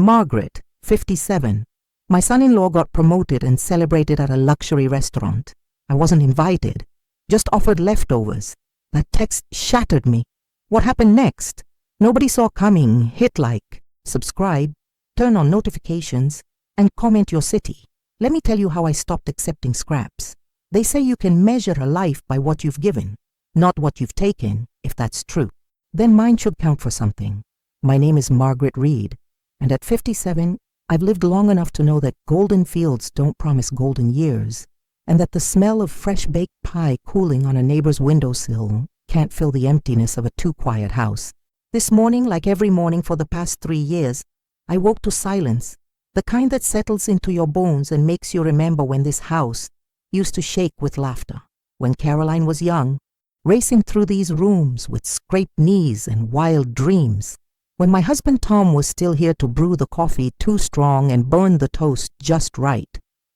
Margaret, 57. My son-in-law got promoted and celebrated at a luxury restaurant. I wasn't invited, just offered leftovers. That text shattered me. What happened next? Nobody saw coming. Hit like, subscribe, turn on notifications, and comment your city. Let me tell you how I stopped accepting scraps. They say you can measure a life by what you've given, not what you've taken, if that's true. Then mine should count for something. My name is Margaret Reed, and at 57, I've lived long enough to know that golden fields don't promise golden years, and that the smell of fresh baked pie cooling on a neighbor's windowsill can't fill the emptiness of a too-quiet house. This morning, like every morning for the past 3 years, I woke to silence, the kind that settles into your bones and makes you remember when this house used to shake with laughter, when Caroline was young, racing through these rooms with scraped knees and wild dreams, when my husband Tom was still here to brew the coffee too strong and burn the toast just right.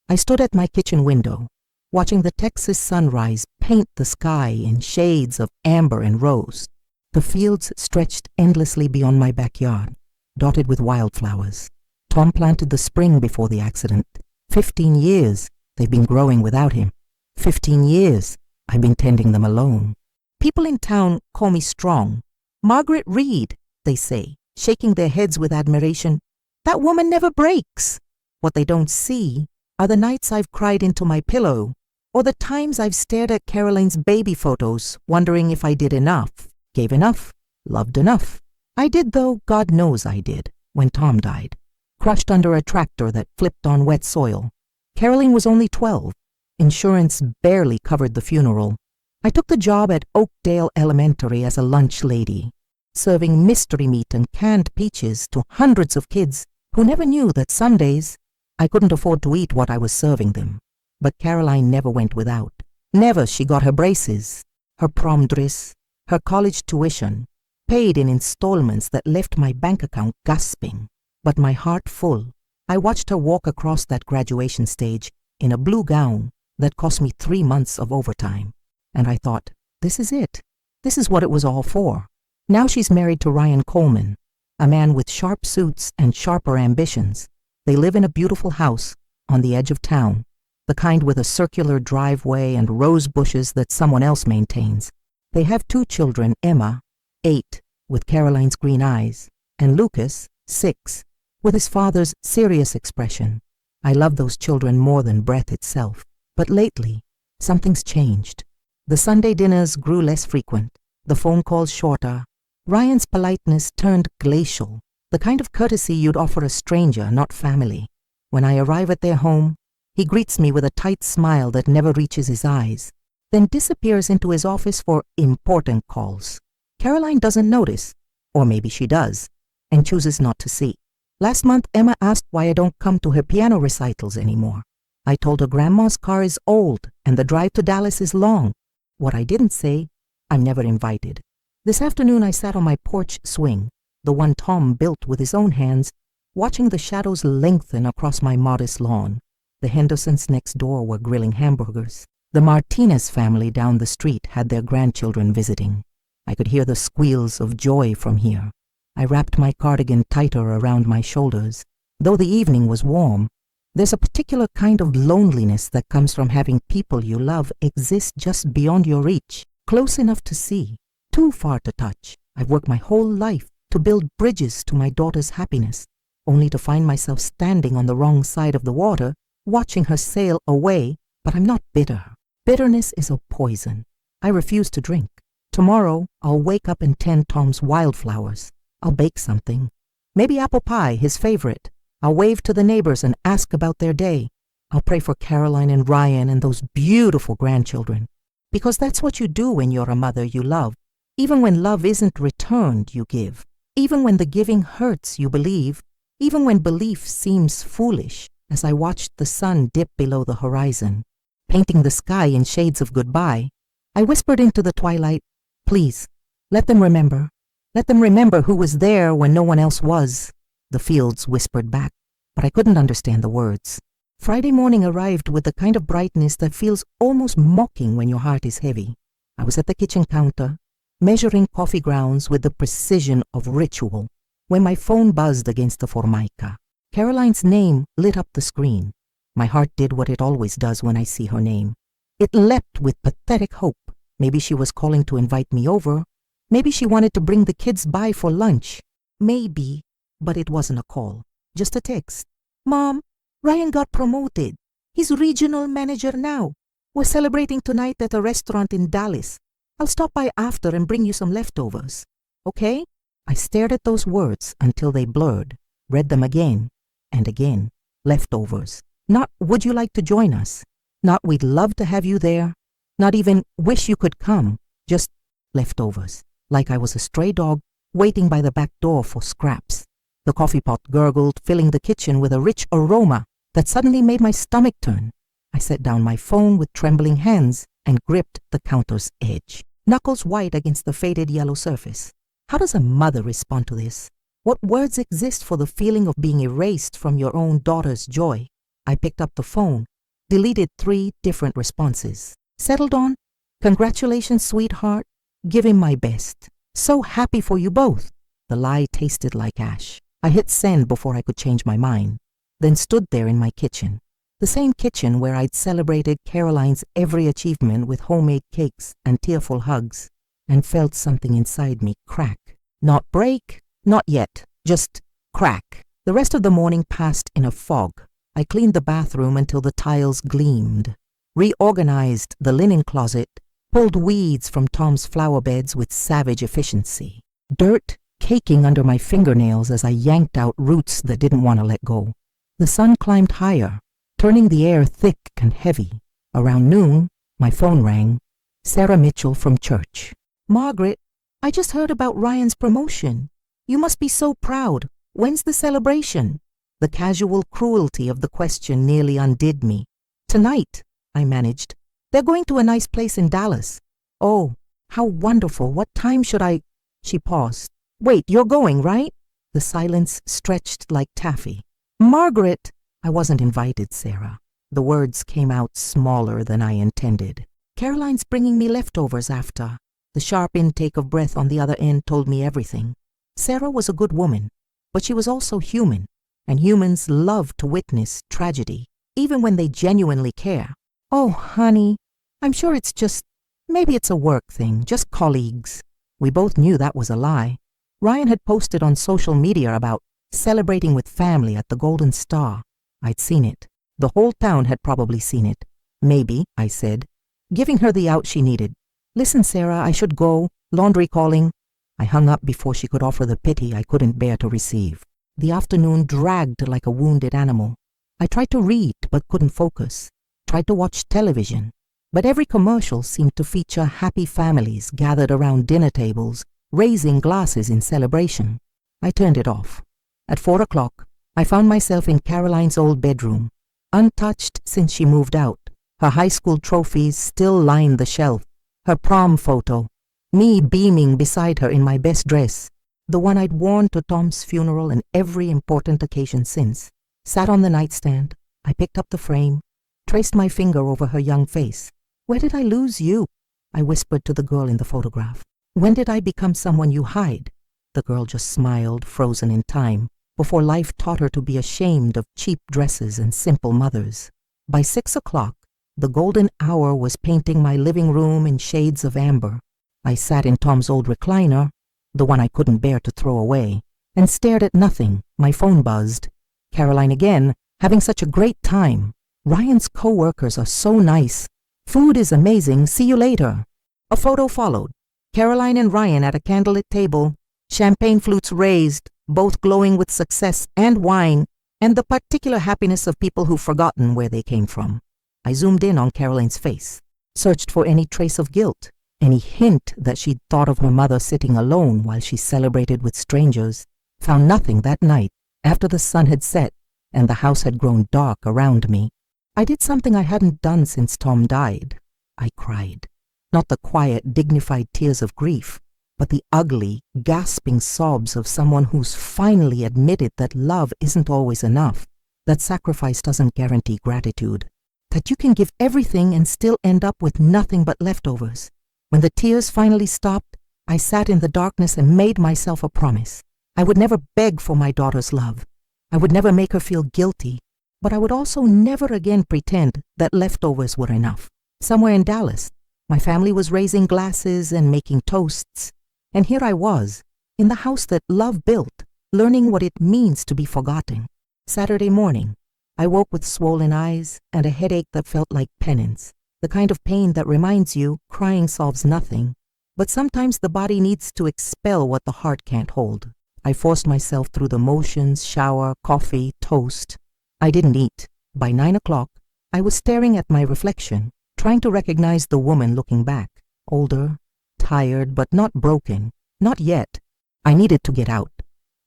I stood at my kitchen window, watching the Texas sunrise paint the sky in shades of amber and rose. The fields stretched endlessly beyond my backyard, dotted with wildflowers. Tom planted the spring before the accident. 15 years they've been growing without him. 15 years I've been tending them alone. People in town call me strong. Margaret Reed, they say, shaking their heads with admiration. That woman never breaks. What they don't see are the nights I've cried into my pillow, or the times I've stared at Caroline's baby photos, wondering if I did enough, gave enough, loved enough. I did, though, God knows I did, when Tom died, crushed under a tractor that flipped on wet soil. Caroline was only 12. Insurance barely covered the funeral. I took the job at Oakdale Elementary as a lunch lady, serving mystery meat and canned peaches to hundreds of kids who never knew that some days I couldn't afford to eat what I was serving them. But Caroline never went without. Never. She got her braces, her prom dress, her college tuition, paid in installments that left my bank account gasping, but my heart full. I watched her walk across that graduation stage in a blue gown that cost me 3 months of overtime. And I thought, this is it. This is what it was all for. Now she's married to Ryan Coleman, a man with sharp suits and sharper ambitions. They live in a beautiful house on the edge of town, the kind with a circular driveway and rose bushes that someone else maintains. They have 2 children, Emma, 8, with Caroline's green eyes, and Lucas, 6, with his father's serious expression. I love those children more than breath itself. But lately, something's changed. The Sunday dinners grew less frequent, the phone calls shorter. Ryan's politeness turned glacial, the kind of courtesy you'd offer a stranger, not family. When I arrive at their home, he greets me with a tight smile that never reaches his eyes, then disappears into his office for important calls. Caroline doesn't notice, or maybe she does, and chooses not to see. Last month, Emma asked why I don't come to her piano recitals anymore. I told her Grandma's car is old and the drive to Dallas is long. What I didn't say, I'm never invited. This afternoon I sat on my porch swing, the one Tom built with his own hands, watching the shadows lengthen across my modest lawn. The Hendersons next door were grilling hamburgers. The Martinez family down the street had their grandchildren visiting. I could hear the squeals of joy from here. I wrapped my cardigan tighter around my shoulders. Though the evening was warm, there's a particular kind of loneliness that comes from having people you love exist just beyond your reach, close enough to see, too far to touch. I've worked my whole life to build bridges to my daughter's happiness, only to find myself standing on the wrong side of the water, watching her sail away. But I'm not bitter. Bitterness is a poison. I refuse to drink. Tomorrow, I'll wake up and tend Tom's wildflowers. I'll bake something. Maybe apple pie, his favorite. I'll wave to the neighbors and ask about their day. I'll pray for Caroline and Ryan and those beautiful grandchildren. Because that's what you do when you're a mother you love. Even when love isn't returned, you give. Even when the giving hurts, you believe. Even when belief seems foolish. As I watched the sun dip below the horizon, painting the sky in shades of goodbye, I whispered into the twilight, please, let them remember. Let them remember who was there when no one else was. The fields whispered back, but I couldn't understand the words. Friday morning arrived with the kind of brightness that feels almost mocking when your heart is heavy. I was at the kitchen counter, measuring coffee grounds with the precision of ritual. when my phone buzzed against the Formica. Caroline's name lit up the screen. My heart did what it always does when I see her name. It leapt with pathetic hope. Maybe she was calling to invite me over. Maybe she wanted to bring the kids by for lunch. Maybe, but it wasn't a call, just a text. Mom, Ryan got promoted. He's regional manager now. We're celebrating tonight at a restaurant in Dallas. I'll stop by after and bring you some leftovers. Okay? I stared at those words until they blurred, read them again and again. Leftovers. Not, would you like to join us? Not, we'd love to have you there. Not even, wish you could come. Just leftovers. Like I was a stray dog waiting by the back door for scraps. The coffee pot gurgled, filling the kitchen with a rich aroma that suddenly made my stomach turn. I set down my phone with trembling hands and gripped the counter's edge, knuckles white against the faded yellow surface. How does a mother respond to this? What words exist for the feeling of being erased from your own daughter's joy? I picked up the phone, deleted 3 different responses. Settled on, congratulations, sweetheart. Give him my best. So happy for you both. The lie tasted like ash. I hit send before I could change my mind, then stood there in my kitchen. The same kitchen where I'd celebrated Caroline's every achievement with homemade cakes and tearful hugs, and felt something inside me crack. Not break, not yet, just crack. The rest of the morning passed in a fog. I cleaned the bathroom until the tiles gleamed, reorganized the linen closet, pulled weeds from Tom's flower beds with savage efficiency. Dirt caking under my fingernails as I yanked out roots that didn't want to let go. The sun climbed higher, turning the air thick and heavy. Around noon, my phone rang. Sarah Mitchell from church. Margaret, I just heard about Ryan's promotion. You must be so proud. When's the celebration? The casual cruelty of the question nearly undid me. Tonight, I managed. They're going to a nice place in Dallas. Oh, how wonderful. What time should I? She paused. Wait, you're going, right? The silence stretched like taffy. Margaret! I wasn't invited, Sarah. The words came out smaller than I intended. Caroline's bringing me leftovers after. The sharp intake of breath on the other end told me everything. Sarah was a good woman, but she was also human, and humans love to witness tragedy, even when they genuinely care. Oh, honey, I'm sure it's just, maybe it's a work thing, just colleagues. We both knew that was a lie. Ryan had posted on social media about celebrating with family at the Golden Star. I'd seen it. The whole town had probably seen it. Maybe, I said, giving her the out she needed. Listen, Sarah, I should go. Laundry calling. I hung up before she could offer the pity I couldn't bear to receive. The afternoon dragged like a wounded animal. I tried to read but couldn't focus. Tried to watch television, but every commercial seemed to feature happy families gathered around dinner tables, raising glasses in celebration. I turned it off. At 4 o'clock, I found myself in Caroline's old bedroom, untouched since she moved out. Her high school trophies still lined the shelf. Her prom photo, me beaming beside her in my best dress, the one I'd worn to Tom's funeral and every important occasion since, sat on the nightstand. I picked up the frame, traced my finger over her young face. Where did I lose you? I whispered to the girl in the photograph. When did I become someone you hide? The girl just smiled, frozen in time, before life taught her to be ashamed of cheap dresses and simple mothers. By 6 o'clock, the golden hour was painting my living room in shades of amber. I sat in Tom's old recliner, the one I couldn't bear to throw away, and stared at nothing. My phone buzzed. Caroline again, having such a great time. Ryan's co-workers are so nice. Food is amazing. See you later. A photo followed. Caroline and Ryan at a candlelit table, champagne flutes raised, both glowing with success and wine, and the particular happiness of people who've forgotten where they came from. I zoomed in on Caroline's face, searched for any trace of guilt, any hint that she'd thought of her mother sitting alone while she celebrated with strangers. Found nothing that night, after the sun had set and the house had grown dark around me. I did something I hadn't done since Tom died. I cried. Not the quiet, dignified tears of grief, but the ugly, gasping sobs of someone who's finally admitted that love isn't always enough, that sacrifice doesn't guarantee gratitude, that you can give everything and still end up with nothing but leftovers. When the tears finally stopped, I sat in the darkness and made myself a promise. I would never beg for my daughter's love. I would never make her feel guilty, but I would also never again pretend that leftovers were enough. Somewhere in Dallas, my family was raising glasses and making toasts, and here I was, in the house that love built, learning what it means to be forgotten. Saturday morning, I woke with swollen eyes and a headache that felt like penance, the kind of pain that reminds you crying solves nothing, but sometimes the body needs to expel what the heart can't hold. I forced myself through the motions, shower, coffee, toast. I didn't eat. By 9 o'clock, I was staring at my reflection, trying to recognize the woman looking back. Older, tired, but not broken. Not yet. I needed to get out.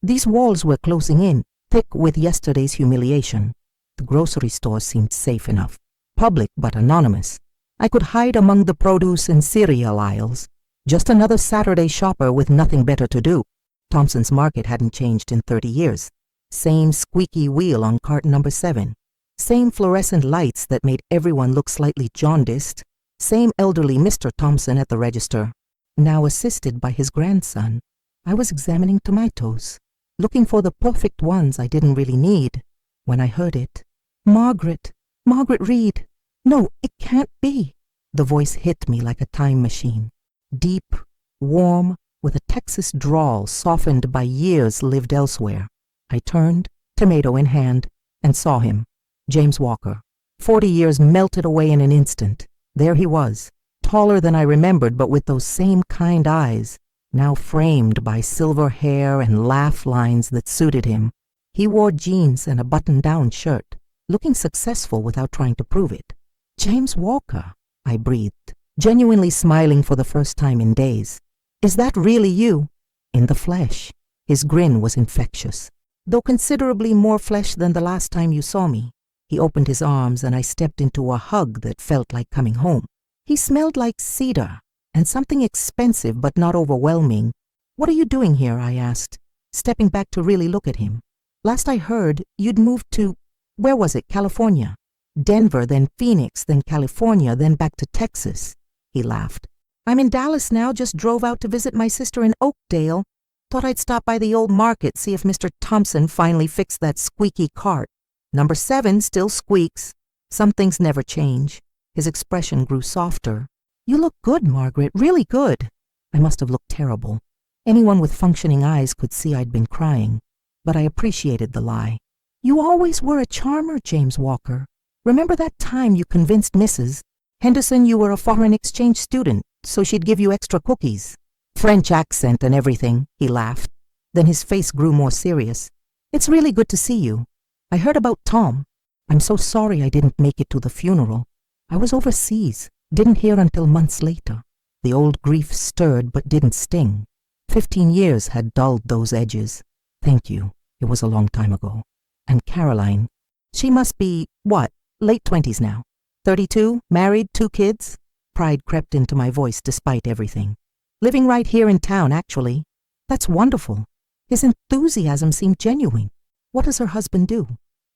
These walls were closing in, thick with yesterday's humiliation. The grocery store seemed safe enough. Public but anonymous. I could hide among the produce and cereal aisles. Just another Saturday shopper with nothing better to do. Thompson's Market hadn't changed in 30 years. Same squeaky wheel on cart number 7. Same fluorescent lights that made everyone look slightly jaundiced. Same elderly Mr. Thompson at the register. Now assisted by his grandson, I was examining tomatoes, looking for the perfect ones I didn't really need, when I heard it. Margaret! Margaret Reed! No, it can't be! The voice hit me like a time machine. Deep, warm, with a Texas drawl softened by years lived elsewhere. I turned, tomato in hand, and saw him. James Walker. 40 years melted away in an instant. There he was, taller than I remembered, but with those same kind eyes, now framed by silver hair and laugh lines that suited him. He wore jeans and a button-down shirt, looking successful without trying to prove it. James Walker, I breathed, genuinely smiling for the first time in days. Is that really you? In the flesh. His grin was infectious, though considerably more flesh than the last time you saw me. He opened his arms and I stepped into a hug that felt like coming home. He smelled like cedar and something expensive but not overwhelming. What are you doing here? I asked, stepping back to really look at him. Last I heard, you'd moved to, where was it, California? Denver, then Phoenix, then California, then back to Texas. He laughed. I'm in Dallas now, just drove out to visit my sister in Oakdale. Thought I'd stop by the old market, see if Mr. Thompson finally fixed that squeaky cart. Number 7 still squeaks. Some things never change. His expression grew softer. You look good, Margaret, really good. I must have looked terrible. Anyone with functioning eyes could see I'd been crying, but I appreciated the lie. You always were a charmer, James Walker. Remember that time you convinced Mrs. Henderson you were a foreign exchange student, so she'd give you extra cookies? French accent and everything, he laughed. Then his face grew more serious. It's really good to see you. I heard about Tom. I'm so sorry I didn't make it to the funeral. I was overseas, didn't hear until months later. The old grief stirred but didn't sting. 15 years had dulled those edges. Thank you. It was a long time ago. And Caroline, she must be, what, late 20s now? 32, married, 2 kids? Pride crept into my voice despite everything. Living right here in town, actually. That's wonderful. His enthusiasm seemed genuine. What does her husband do?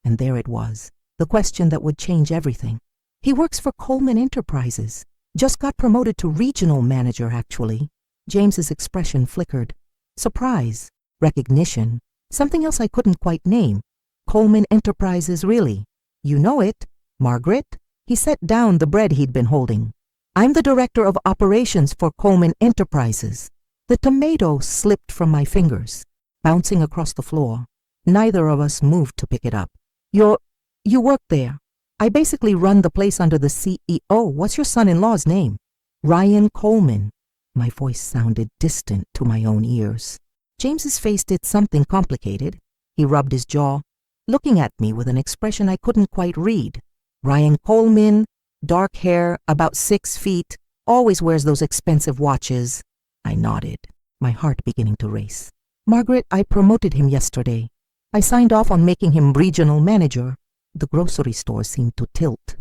And there it was, the question that would change everything. He works for Coleman Enterprises. Just got promoted to regional manager, actually. James's expression flickered. Surprise, recognition, something else I couldn't quite name. Coleman Enterprises, really. You know it, Margaret. He set down the bread he'd been holding. I'm the director of operations for Coleman Enterprises. The tomato slipped from my fingers, bouncing across the floor. Neither of us moved to pick it up. You work there. I basically run the place under the CEO. What's your son-in-law's name? Ryan Coleman. My voice sounded distant to my own ears. James's face did something complicated. He rubbed his jaw, looking at me with an expression I couldn't quite read. Ryan Coleman, dark hair, about 6 feet, always wears those expensive watches. I nodded, my heart beginning to race. Margaret, I promoted him yesterday. I signed off on making him regional manager. The grocery store seemed to tilt.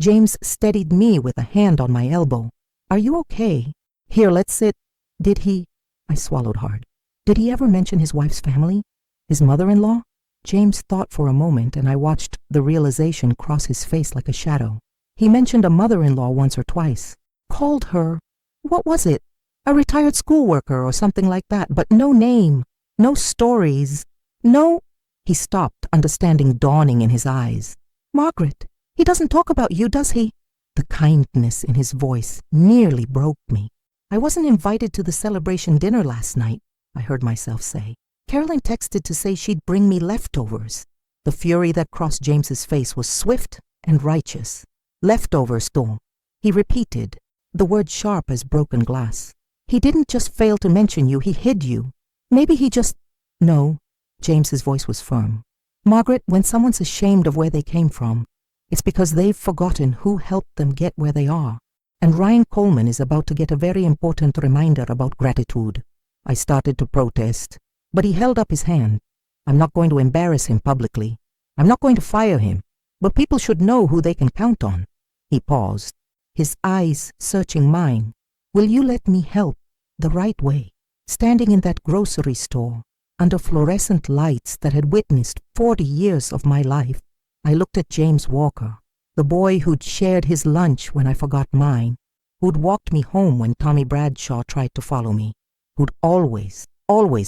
James steadied me with a hand on my elbow. Are you okay? Here, let's sit. Did he? I swallowed hard. Did he ever mention his wife's family? His mother-in-law? James thought for a moment, and I watched the realization cross his face like a shadow. He mentioned a mother-in-law once or twice. Called her, what was it? A retired school worker or something like that, but no name. No stories. No. He stopped, understanding dawning in his eyes. Margaret, he doesn't talk about you, does he? The kindness in his voice nearly broke me. I wasn't invited to the celebration dinner last night, I heard myself say. Caroline texted to say she'd bring me leftovers. The fury that crossed James's face was swift and righteous. Leftovers, though. He repeated, the word sharp as broken glass. He didn't just fail to mention you, he hid you. Maybe he just... No, James's voice was firm. Margaret, when someone's ashamed of where they came from, it's because they've forgotten who helped them get where they are. And Ryan Coleman is about to get a very important reminder about gratitude. I started to protest, but he held up his hand. I'm not going to embarrass him publicly. I'm not going to fire him, but people should know who they can count on. He paused, his eyes searching mine. Will you let me help the right way? Standing in that grocery store, under fluorescent lights that had witnessed 40 years of my life, I looked at James Walker, the boy who'd shared his lunch when I forgot mine, who'd walked me home when Tommy Bradshaw tried to follow me, who'd always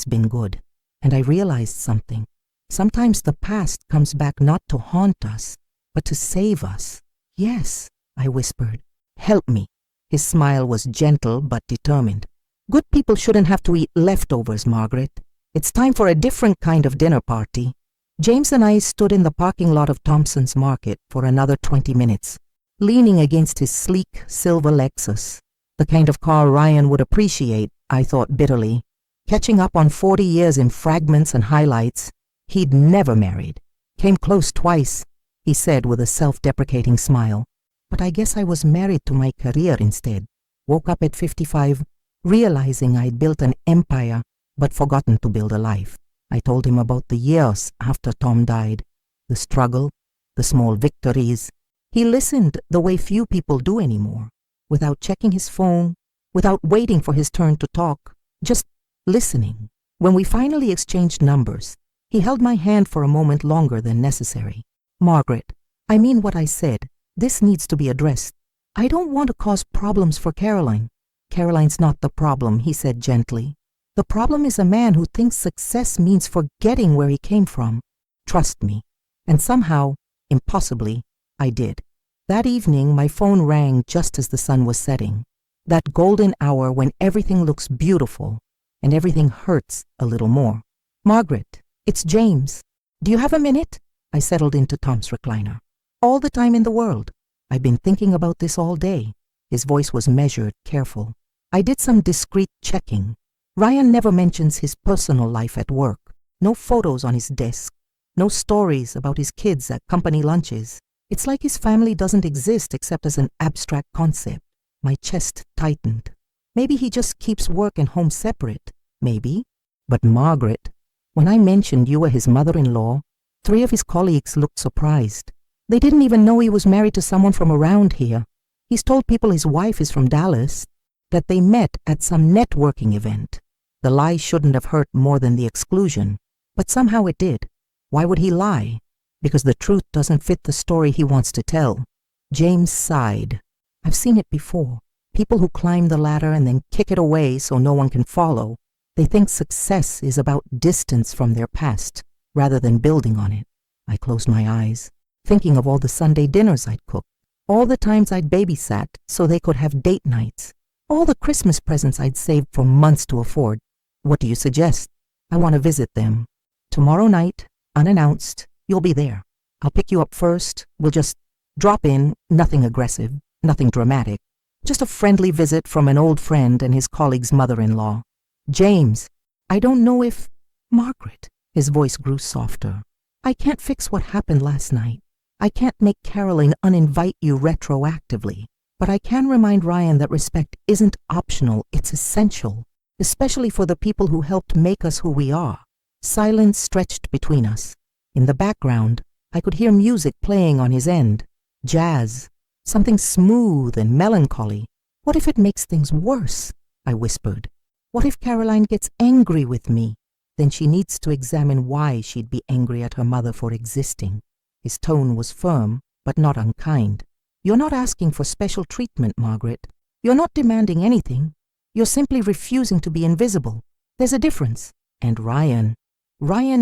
been good. And I realized something. Sometimes the past comes back not to haunt us, but to save us. Yes, I whispered. Help me. His smile was gentle but determined. Good people shouldn't have to eat leftovers, Margaret. It's time for a different kind of dinner party. James and I stood in the parking lot of Thompson's Market for another 20 minutes, leaning against his sleek silver Lexus, the kind of car Ryan would appreciate, I thought bitterly. Catching up on 40 years in fragments and highlights, he'd never married. Came close twice, he said with a self-deprecating smile. But I guess I was married to my career instead. Woke up at 55, realizing I'd built an empire, but forgotten to build a life. I told him about the years after Tom died, the struggle, the small victories. He listened the way few people do anymore, without checking his phone, without waiting for his turn to talk, just listening. When we finally exchanged numbers, he held my hand for a moment longer than necessary. Margaret, I mean what I said. This needs to be addressed. I don't want to cause problems for Caroline. Caroline's not the problem, he said gently. The problem is a man who thinks success means forgetting where he came from. Trust me. And somehow, impossibly, I did. That evening, my phone rang just as the sun was setting. That golden hour when everything looks beautiful and everything hurts a little more. Margaret, it's James. Do you have a minute? I settled into Tom's recliner. All the time in the world. I've been thinking about this all day. His voice was measured, careful. I did some discreet checking. Ryan never mentions his personal life at work. No photos on his desk. No stories about his kids at company lunches. It's like his family doesn't exist except as an abstract concept. My chest tightened. Maybe he just keeps work and home separate. Maybe. But Margaret, when I mentioned you were his mother-in-law, 3 of his colleagues looked surprised. They didn't even know he was married to someone from around here. He's told people his wife is from Dallas, that they met at some networking event. The lie shouldn't have hurt more than the exclusion, but somehow it did. Why would he lie? Because the truth doesn't fit the story he wants to tell. James sighed. I've seen it before. People who climb the ladder and then kick it away so no one can follow. They think success is about distance from their past, rather than building on it. I closed my eyes, thinking of all the Sunday dinners I'd cooked, all the times I'd babysat so they could have date nights, all the Christmas presents I'd saved for months to afford. What do you suggest? I want to visit them. Tomorrow night, unannounced, you'll be there. I'll pick you up first. We'll just drop in, nothing aggressive, nothing dramatic. Just a friendly visit from an old friend and his colleague's mother-in-law. James, I don't know if... Margaret, his voice grew softer. I can't fix what happened last night. I can't make Caroline uninvite you retroactively. But I can remind Ryan that respect isn't optional, it's essential. Especially for the people who helped make us who we are. Silence stretched between us. In the background, I could hear music playing on his end. Jazz. Something smooth and melancholy. What if it makes things worse? I whispered. What if Caroline gets angry with me? Then she needs to examine why she'd be angry at her mother for existing. His tone was firm, but not unkind. You're not asking for special treatment, Margaret. You're not demanding anything. You're simply refusing to be invisible. There's a difference. And Ryan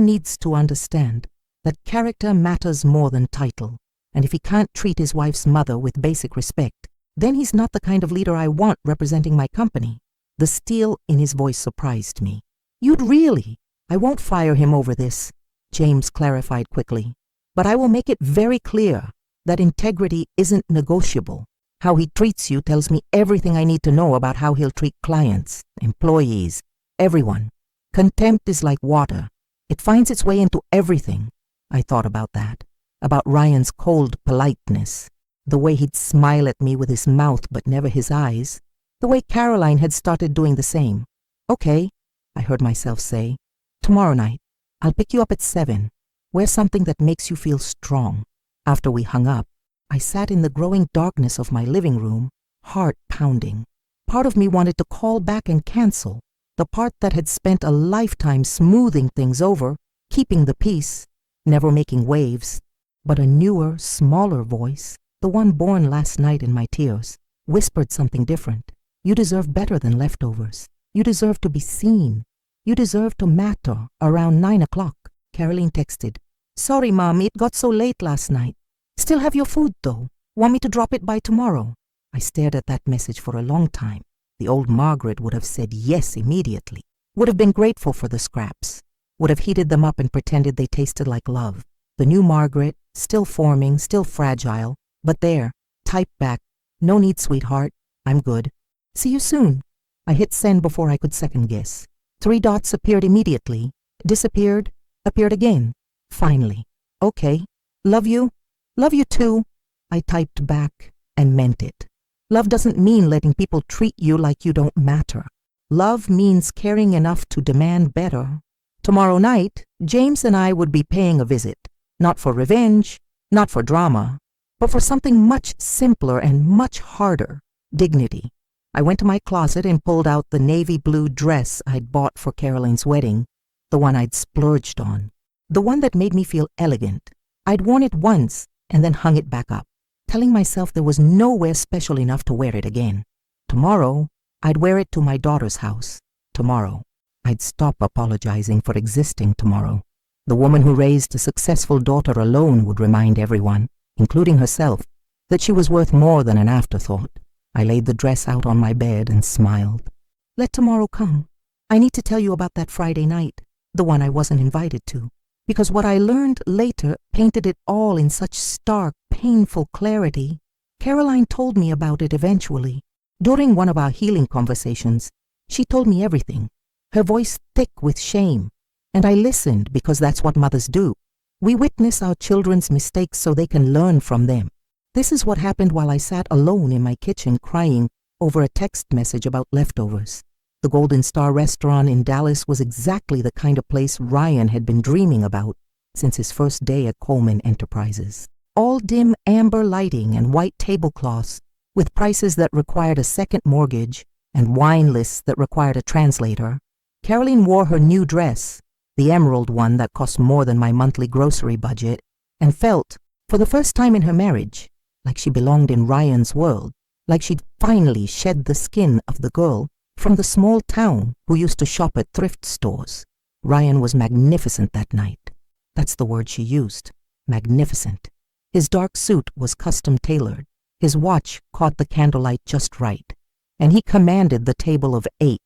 needs to understand that character matters more than title. And if he can't treat his wife's mother with basic respect, then he's not the kind of leader I want representing my company. The steel in his voice surprised me. You'd really? I won't fire him over this, James clarified quickly. But I will make it very clear that integrity isn't negotiable. How he treats you tells me everything I need to know about how he'll treat clients, employees, everyone. Contempt is like water. It finds its way into everything. I thought about that, about Ryan's cold politeness, the way he'd smile at me with his mouth but never his eyes, the way Caroline had started doing the same. Okay, I heard myself say. Tomorrow night, I'll pick you up at 7. Wear something that makes you feel strong. After we hung up, I sat in the growing darkness of my living room, heart pounding. Part of me wanted to call back and cancel, the part that had spent a lifetime smoothing things over, keeping the peace, never making waves. But a newer, smaller voice, the one born last night in my tears, whispered something different. You deserve better than leftovers. You deserve to be seen. You deserve to matter. Around 9 o'clock, Caroline texted. Sorry, Mom, it got so late last night. Still have your food, though. Want me to drop it by tomorrow? I stared at that message for a long time. The old Margaret would have said yes immediately, would have been grateful for the scraps, would have heated them up and pretended they tasted like love. The new Margaret, still forming, still fragile, but there, typed back, no need, sweetheart, I'm good. See you soon. I hit send before I could second guess. 3 dots appeared immediately, disappeared, appeared again. Finally, okay, love you too, I typed back and meant it. Love doesn't mean letting people treat you like you don't matter. Love means caring enough to demand better. Tomorrow night, James and I would be paying a visit, not for revenge, not for drama, but for something much simpler and much harder, dignity. I went to my closet and pulled out the navy blue dress I'd bought for Caroline's wedding, the one I'd splurged on, the one that made me feel elegant. I'd worn it once and then hung it back up, telling myself there was nowhere special enough to wear it again. Tomorrow, I'd wear it to my daughter's house. Tomorrow, I'd stop apologizing for existing tomorrow. The woman who raised a successful daughter alone would remind everyone, including herself, that she was worth more than an afterthought. I laid the dress out on my bed and smiled. Let tomorrow come. I need to tell you about that Friday night, the one I wasn't invited to, because what I learned later painted it all in such stark, painful clarity. Caroline told me about it eventually. During one of our healing conversations, she told me everything, her voice thick with shame, and I listened because that's what mothers do. We witness our children's mistakes so they can learn from them. This is what happened while I sat alone in my kitchen crying over a text message about leftovers. The Golden Star restaurant in Dallas was exactly the kind of place Ryan had been dreaming about since his first day at Coleman Enterprises. All dim amber lighting and white tablecloths with prices that required a second mortgage and wine lists that required a translator. Caroline wore her new dress, the emerald one that cost more than my monthly grocery budget, and felt, for the first time in her marriage, like she belonged in Ryan's world, like she'd finally shed the skin of the girl from the small town who used to shop at thrift stores. Ryan was magnificent that night. That's the word she used, magnificent. His dark suit was custom tailored. His watch caught the candlelight just right, and he commanded the table of 8,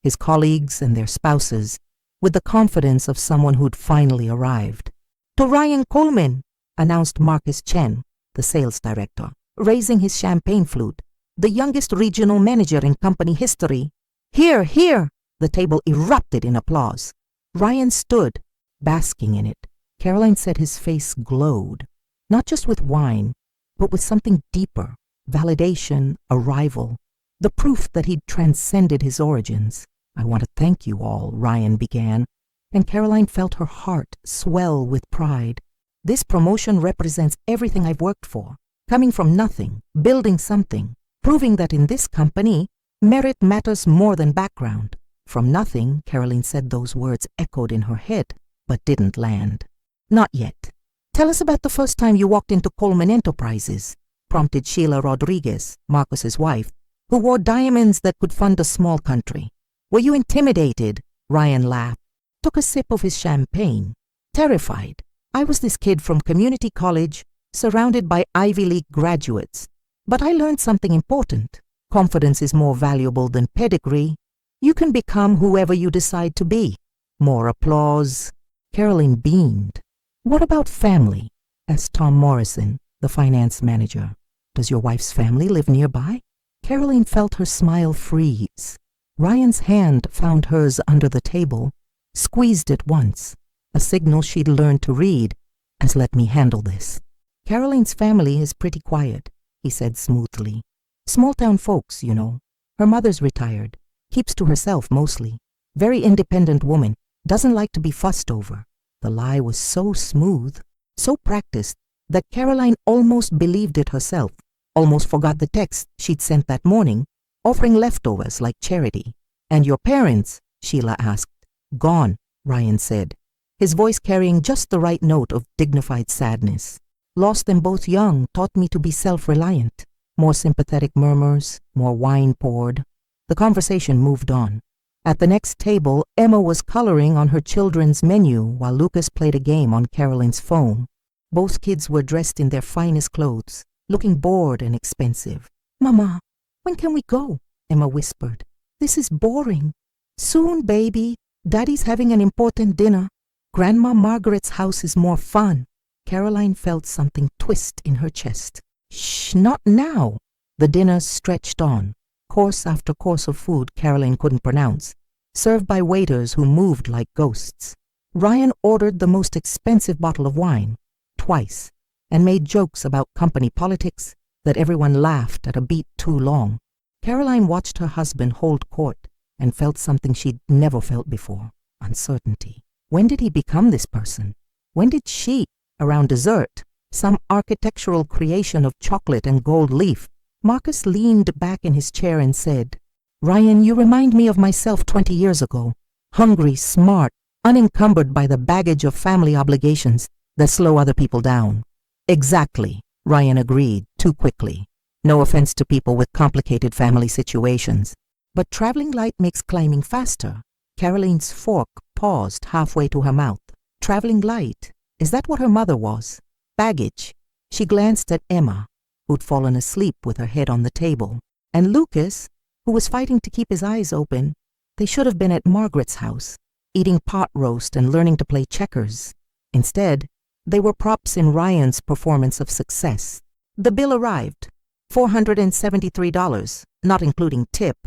his colleagues and their spouses, with the confidence of someone who'd finally arrived. To Ryan Coleman, announced Marcus Chen, the sales director, raising his champagne flute, the youngest regional manager in company history. Here, here! The table erupted in applause. Ryan stood, basking in it. Caroline said his face glowed, not just with wine, but with something deeper, validation, arrival, the proof that he'd transcended his origins. I want to thank you all, Ryan began, and Caroline felt her heart swell with pride. This promotion represents everything I've worked for, coming from nothing, building something, proving that in this company, merit matters more than background. From nothing, Caroline said those words echoed in her head, but didn't land. Not yet. Tell us about the first time you walked into Coleman Enterprises, prompted Sheila Rodriguez, Marcus's wife, who wore diamonds that could fund a small country. Were you intimidated? Ryan laughed. took a sip of his champagne, terrified. I was this kid from community college, surrounded by Ivy League graduates. But I learned something important. Confidence is more valuable than pedigree. You can become whoever you decide to be. More applause. Caroline beamed. What about family? Asked Tom Morrison, the finance manager. Does your wife's family live nearby? Caroline felt her smile freeze. Ryan's hand found hers under the table, squeezed it once, a signal she'd learned to read as let me handle this. Caroline's family is pretty quiet, he said smoothly. Small-town folks, you know. Her mother's retired, keeps to herself mostly. Very independent woman, doesn't like to be fussed over. The lie was so smooth, so practiced, that Caroline almost believed it herself, almost forgot the text she'd sent that morning, offering leftovers like charity. And your parents? Sheila asked. Gone, Ryan said, his voice carrying just the right note of dignified sadness. Lost them both young, taught me to be self-reliant. More sympathetic murmurs, more wine poured. The conversation moved on. At the next table, Emma was coloring on her children's menu while Lucas played a game on Caroline's phone. Both kids were dressed in their finest clothes, looking bored and expensive. Mama, when can we go? Emma whispered. This is boring. Soon, baby. Daddy's having an important dinner. Grandma Margaret's house is more fun. Caroline felt something twist in her chest. Shh, not now. The dinner stretched on. Course after course of food Caroline couldn't pronounce, served by waiters who moved like ghosts. Ryan ordered the most expensive bottle of wine, twice, and made jokes about company politics that everyone laughed at a beat too long. Caroline watched her husband hold court and felt something she'd never felt before, uncertainty. When did he become this person? When did she, around dessert, some architectural creation of chocolate and gold leaf? Marcus leaned back in his chair and said, Ryan, you remind me of myself 20 years ago. Hungry, smart, unencumbered by the baggage of family obligations that slow other people down. Exactly, Ryan agreed, too quickly. No offense to people with complicated family situations. But traveling light makes climbing faster. Caroline's fork paused halfway to her mouth. Traveling light, is that what her mother was? Baggage. She glanced at Emma, who'd fallen asleep with her head on the table, and Lucas, who was fighting to keep his eyes open. They should have been at Margaret's house, eating pot roast and learning to play checkers. Instead, they were props in Ryan's performance of success. The bill arrived, $473, not including tip.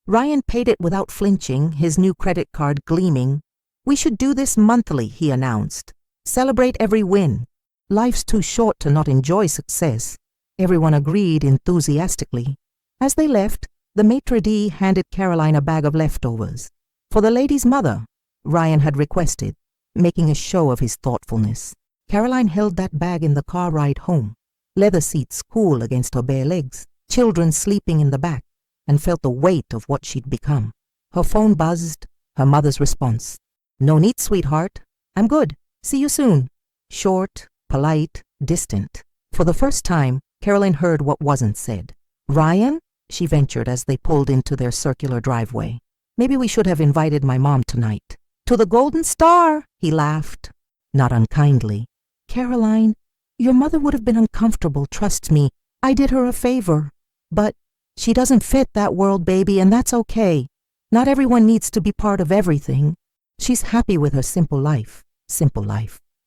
Ryan paid it without flinching, his new credit card gleaming. We should do this monthly, he announced. Celebrate every win. Life's too short to not enjoy success. Everyone agreed enthusiastically. As they left, the maitre d' handed Caroline a bag of leftovers. For the lady's mother, Ryan had requested, making a show of his thoughtfulness. Caroline held that bag in the car ride home, leather seats cool against her bare legs, children sleeping in the back, and felt the weight of what she'd become. Her phone buzzed, her mother's response. No need, sweetheart. I'm good. See you soon. Short, polite, distant. For the first time, Caroline heard what wasn't said. Ryan? She ventured as they pulled into their circular driveway. Maybe we should have invited my mom tonight. To the Golden Star, he laughed. Not unkindly. Caroline, your mother would have been uncomfortable, trust me. I did her a favor. But she doesn't fit that world, baby, and that's okay. Not everyone needs to be part of everything. She's happy with her simple life,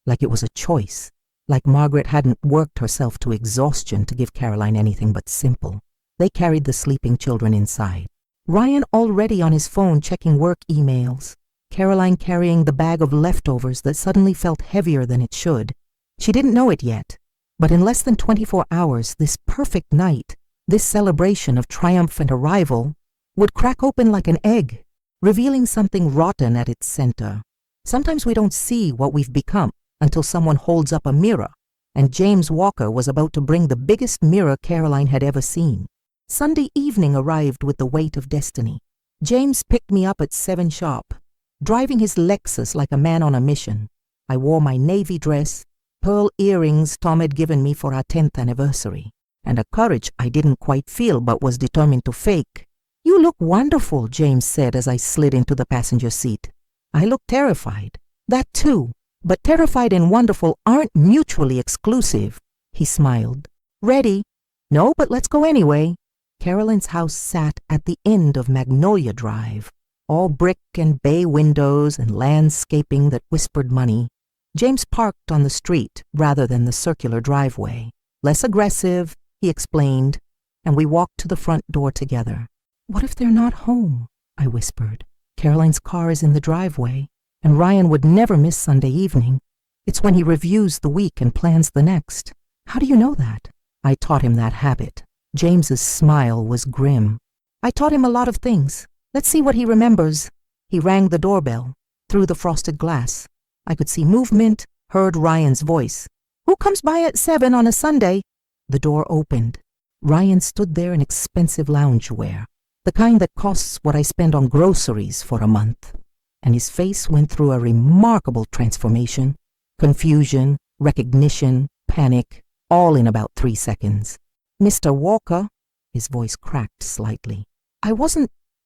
like it was a choice. Like Margaret hadn't worked herself to exhaustion to give Caroline anything but simple. They carried the sleeping children inside. Ryan already on his phone checking work emails. Caroline carrying the bag of leftovers that suddenly felt heavier than it should. She didn't know it yet, but in less than 24 hours, this perfect night, this celebration of triumphant arrival, would crack open like an egg, revealing something rotten at its center. Sometimes we don't see what we've become until someone holds up a mirror, and James Walker was about to bring the biggest mirror Caroline had ever seen. Sunday evening arrived with the weight of destiny. James picked me up at 7 sharp, driving his Lexus like a man on a mission. I wore my navy dress, pearl earrings Tom had given me for our 10th anniversary, and a courage I didn't quite feel but was determined to fake. You look wonderful, James said as I slid into the passenger seat. I looked terrified. That too. But terrified and wonderful aren't mutually exclusive. He smiled. Ready? No, but let's go anyway. Carolyn's house sat at the end of Magnolia Drive, all brick and bay windows and landscaping that whispered money. James parked on the street rather than the circular driveway. Less aggressive, he explained, and we walked to the front door together. What if they're not home? I whispered. Caroline's car is in the driveway, and Ryan would never miss Sunday evening. It's when he reviews the week and plans the next. How do you know that? I taught him that habit. James's smile was grim. I taught him a lot of things. Let's see what he remembers. He rang the doorbell. Through the frosted glass, I could see movement, heard Ryan's voice. Who comes by at 7 on a Sunday? The door opened. Ryan stood there in expensive loungewear, the kind that costs what I spend on groceries for a month. And his face went through a remarkable transformation. Confusion, recognition, panic, all in about 3 seconds. Mr. Walker, his voice cracked slightly.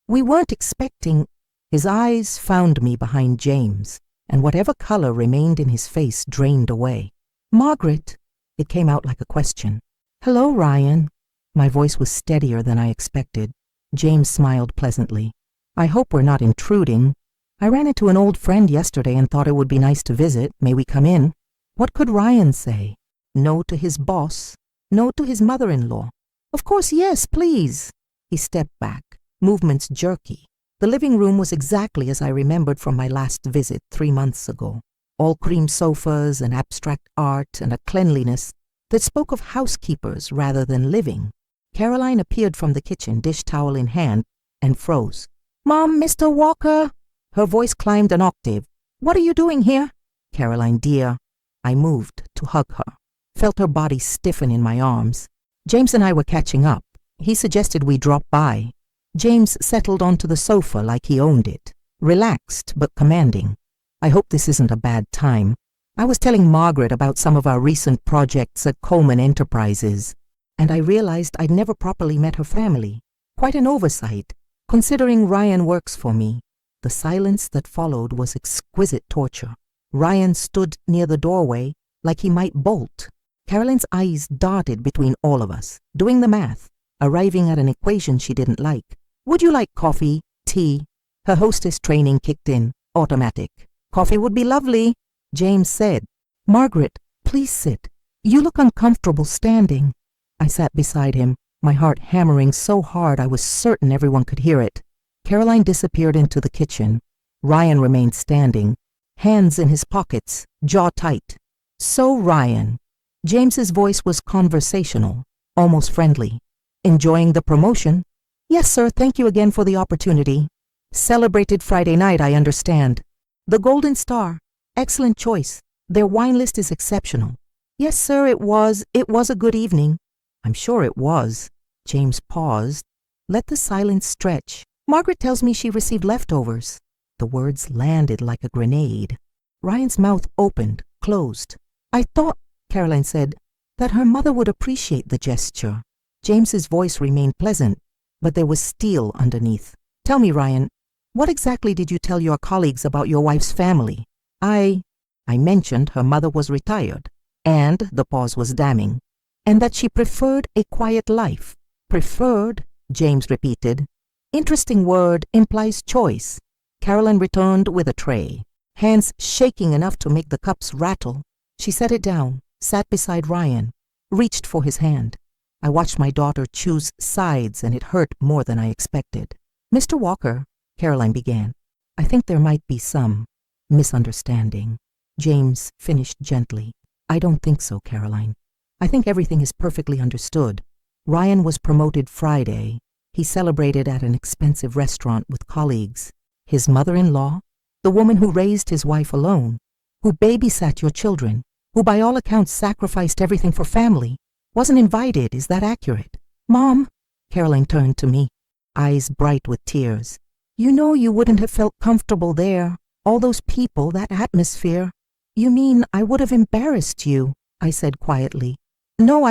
We weren't expecting. His eyes found me behind James, and whatever color remained in his face drained away. Margaret, it came out like a question. Hello, Ryan. My voice was steadier than I expected. James smiled pleasantly. I hope we're not intruding. I ran into an old friend yesterday and thought it would be nice to visit. May we come in? What could Ryan say? No to his boss? No to his mother-in-law? Of course, yes, please. He stepped back, movements jerky. The living room was exactly as I remembered from my last visit 3 months ago. All cream sofas and abstract art and a cleanliness that spoke of housekeepers rather than living. Caroline appeared from the kitchen, dish towel in hand, and froze. Mom, Mr. Walker. Her voice climbed an octave. What are you doing here? Caroline, dear. I moved to hug her. Felt her body stiffen in my arms. James and I were catching up. He suggested we drop by. James settled onto the sofa like he owned it, relaxed but commanding. I hope this isn't a bad time. I was telling Margaret about some of our recent projects at Coleman Enterprises, and I realized I'd never properly met her family. Quite an oversight, considering Ryan works for me. The silence that followed was exquisite torture. Ryan stood near the doorway like he might bolt. Caroline's eyes darted between all of us, doing the math, arriving at an equation she didn't like. Would you like coffee, tea? Her hostess training kicked in, automatic. Coffee would be lovely, James said. Margaret, please sit. You look uncomfortable standing. I sat beside him, my heart hammering so hard I was certain everyone could hear it. Caroline disappeared into the kitchen. Ryan remained standing, hands in his pockets, jaw tight. So Ryan. James's voice was conversational, almost friendly. Enjoying the promotion? Yes, sir, thank you again for the opportunity. Celebrated Friday night, I understand. The Golden Star. Excellent choice. Their wine list is exceptional. Yes, sir, it was. It was a good evening. I'm sure it was. James paused. Let the silence stretch. Margaret tells me she received leftovers. The words landed like a grenade. Ryan's mouth opened, closed. I thought, Caroline said, that her mother would appreciate the gesture. James's voice remained pleasant, but there was steel underneath. Tell me, Ryan, what exactly did you tell your colleagues about your wife's family? I mentioned her mother was retired, and the pause was damning, and that she preferred a quiet life. Preferred, James repeated. Interesting word, implies choice. Caroline returned with a tray, hands shaking enough to make the cups rattle. She set it down, sat beside Ryan, reached for his hand. I watched my daughter choose sides, and it hurt more than I expected. Mr. Walker, Caroline began, I think there might be some misunderstanding. James finished gently. I don't think so, Caroline. I think everything is perfectly understood. Ryan was promoted Friday. He celebrated at an expensive restaurant with colleagues. His mother-in-law, the woman who raised his wife alone, who babysat your children, who by all accounts sacrificed everything for family, wasn't invited. Is that accurate? Mom, Caroline turned to me, eyes bright with tears. You know you wouldn't have felt comfortable there. All those people, that atmosphere. You mean I would have embarrassed you, I said quietly. No,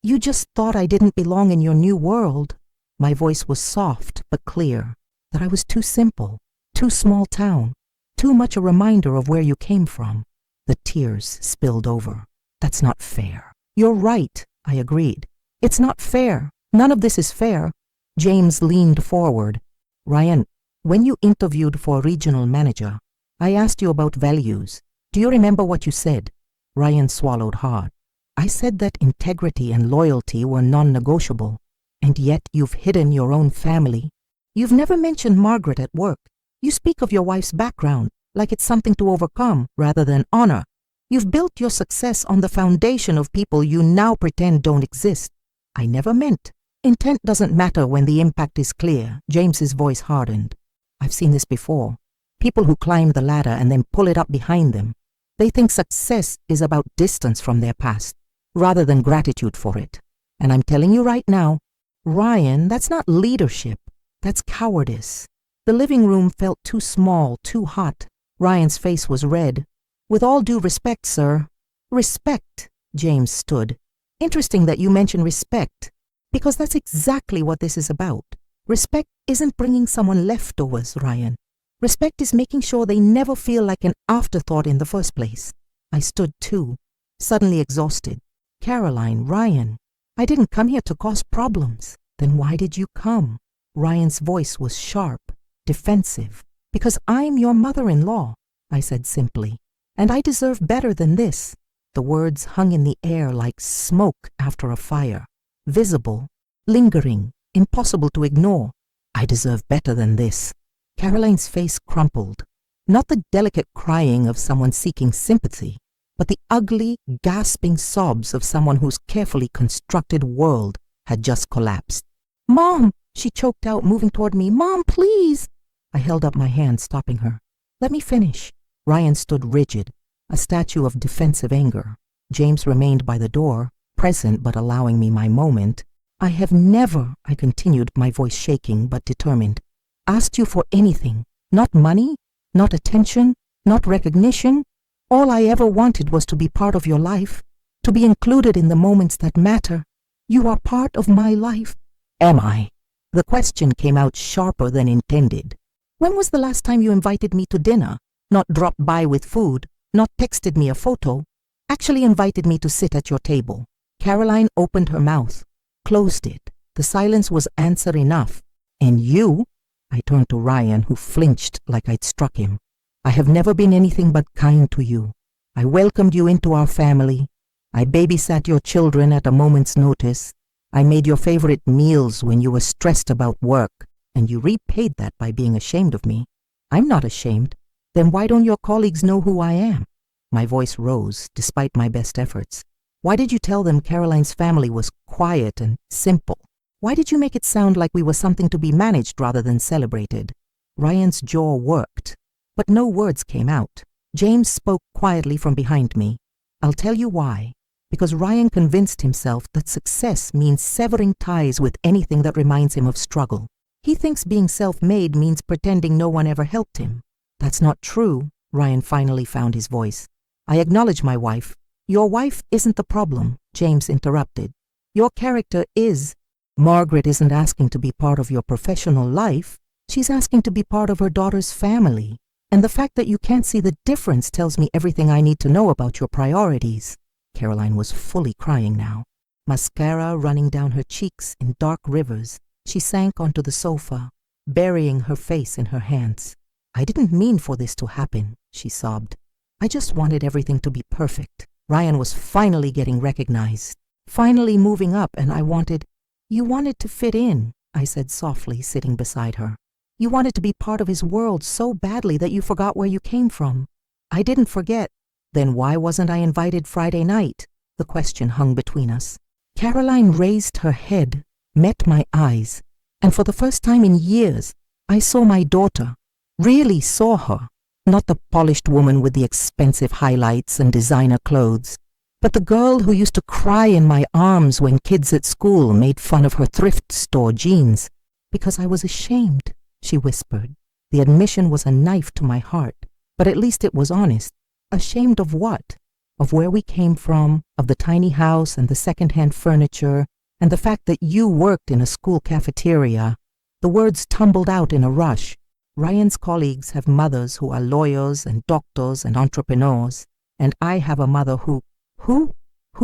you just thought I didn't belong in your new world. My voice was soft but clear, that I was too simple, too small town. too much a reminder of where you came from. The tears spilled over. That's not fair. You're right, I agreed. It's not fair. None of this is fair. James leaned forward. Ryan, when you interviewed for regional manager, I asked you about values. Do you remember what you said? Ryan swallowed hard. I said that integrity and loyalty were non-negotiable, and yet you've hidden your own family. You've never mentioned Margaret at work. You speak of your wife's background like it's something to overcome rather than honor. You've built your success on the foundation of people you now pretend don't exist. I never meant. Intent doesn't matter when the impact is clear. James's voice hardened. I've seen this before. People who climb the ladder and then pull it up behind them. They think success is about distance from their past, rather than gratitude for it. And I'm telling you right now, Ryan, that's not leadership. That's cowardice. The living room felt too small, too hot. Ryan's face was red. With all due respect, sir. Respect, James stood. Interesting that you mention respect, because that's exactly what this is about. Respect isn't bringing someone leftovers, Ryan. Respect is making sure they never feel like an afterthought in the first place. I stood too, suddenly exhausted. Caroline, Ryan, I didn't come here to cause problems. Then why did you come? Ryan's voice was sharp, defensive. Because I'm your mother-in-law, I said simply. And I deserve better than this. The words hung in the air like smoke after a fire. Visible, lingering, impossible to ignore. I deserve better than this. Caroline's face crumpled. Not the delicate crying of someone seeking sympathy, but the ugly, gasping sobs of someone whose carefully constructed world had just collapsed. Mom, she choked out, moving toward me. Mom, please. I held up my hand, stopping her. Let me finish. Ryan stood rigid, a statue of defensive anger. James remained by the door, present but allowing me my moment. I have never, I continued, my voice shaking but determined, asked you for anything. Not money, not attention, not recognition. All I ever wanted was to be part of your life, to be included in the moments that matter. You are part of my life. Am I? The question came out sharper than intended. When was the last time you invited me to dinner? Not dropped by with food, not texted me a photo, actually invited me to sit at your table. Caroline opened her mouth, closed it. The silence was answer enough. And you? I turned to Ryan, who flinched like I'd struck him. I have never been anything but kind to you. I welcomed you into our family. I babysat your children at a moment's notice. I made your favorite meals when you were stressed about work, and you repaid that by being ashamed of me. I'm not ashamed. Then why don't your colleagues know who I am? My voice rose, despite my best efforts. Why did you tell them Caroline's family was quiet and simple? Why did you make it sound like we were something to be managed rather than celebrated? Ryan's jaw worked, but no words came out. James spoke quietly from behind me. I'll tell you why. Because Ryan convinced himself that success means severing ties with anything that reminds him of struggle. He thinks being self-made means pretending no one ever helped him. That's not true, Ryan finally found his voice. I acknowledge my wife. Your wife isn't the problem, James interrupted. Your character is. Margaret isn't asking to be part of your professional life. She's asking to be part of her daughter's family. And the fact that you can't see the difference tells me everything I need to know about your priorities. Caroline was fully crying now. Mascara running down her cheeks in dark rivers, she sank onto the sofa, burying her face in her hands. I didn't mean for this to happen, she sobbed. I just wanted everything to be perfect. Ryan was finally getting recognized, finally moving up, and I wanted... You wanted to fit in, I said softly, sitting beside her. You wanted to be part of his world so badly that you forgot where you came from. I didn't forget. Then why wasn't I invited Friday night? The question hung between us. Caroline raised her head, met my eyes, and for the first time in years, I saw my daughter. Really saw her. Not the polished woman with the expensive highlights and designer clothes, but the girl who used to cry in my arms when kids at school made fun of her thrift store jeans. Because I was ashamed, she whispered. The admission was a knife to my heart, but at least it was honest. Ashamed of what? Of where we came from, of the tiny house and the second-hand furniture, and the fact that you worked in a school cafeteria. The words tumbled out in a rush. Ryan's colleagues have mothers who are lawyers and doctors and entrepreneurs, and I have a mother who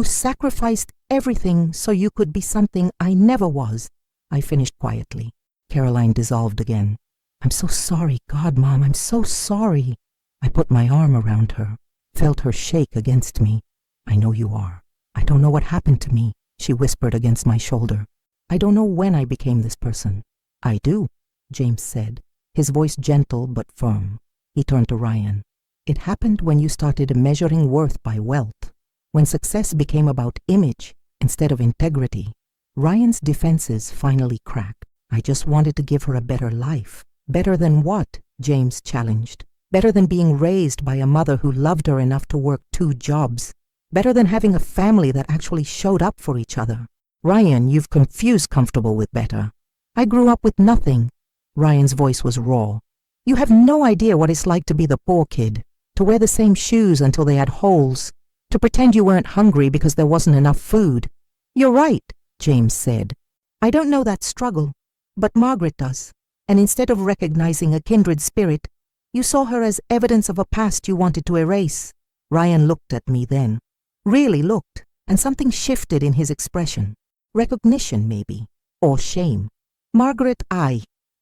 sacrificed everything so you could be something I never was. I finished quietly. Caroline dissolved again. I'm so sorry, God, Mom, I'm so sorry. I put my arm around her, felt her shake against me. I know you are. I don't know what happened to me, she whispered against my shoulder. I don't know when I became this person. I do, James said, his voice gentle but firm. He turned to Ryan. It happened when you started measuring worth by wealth, when success became about image instead of integrity. Ryan's defenses finally cracked. I just wanted to give her a better life. Better than what? James challenged. Better than being raised by a mother who loved her enough to work 2 jobs. Better than having a family that actually showed up for each other. Ryan, you've confused comfortable with better. I grew up with nothing. Ryan's voice was raw. You have no idea what it's like to be the poor kid, to wear the same shoes until they had holes, to pretend you weren't hungry because there wasn't enough food. You're right, James said. I don't know that struggle, but Margaret does. And instead of recognizing a kindred spirit, you saw her as evidence of a past you wanted to erase. Ryan looked at me then. Really looked, and something shifted in his expression. Recognition, maybe, or shame. Margaret,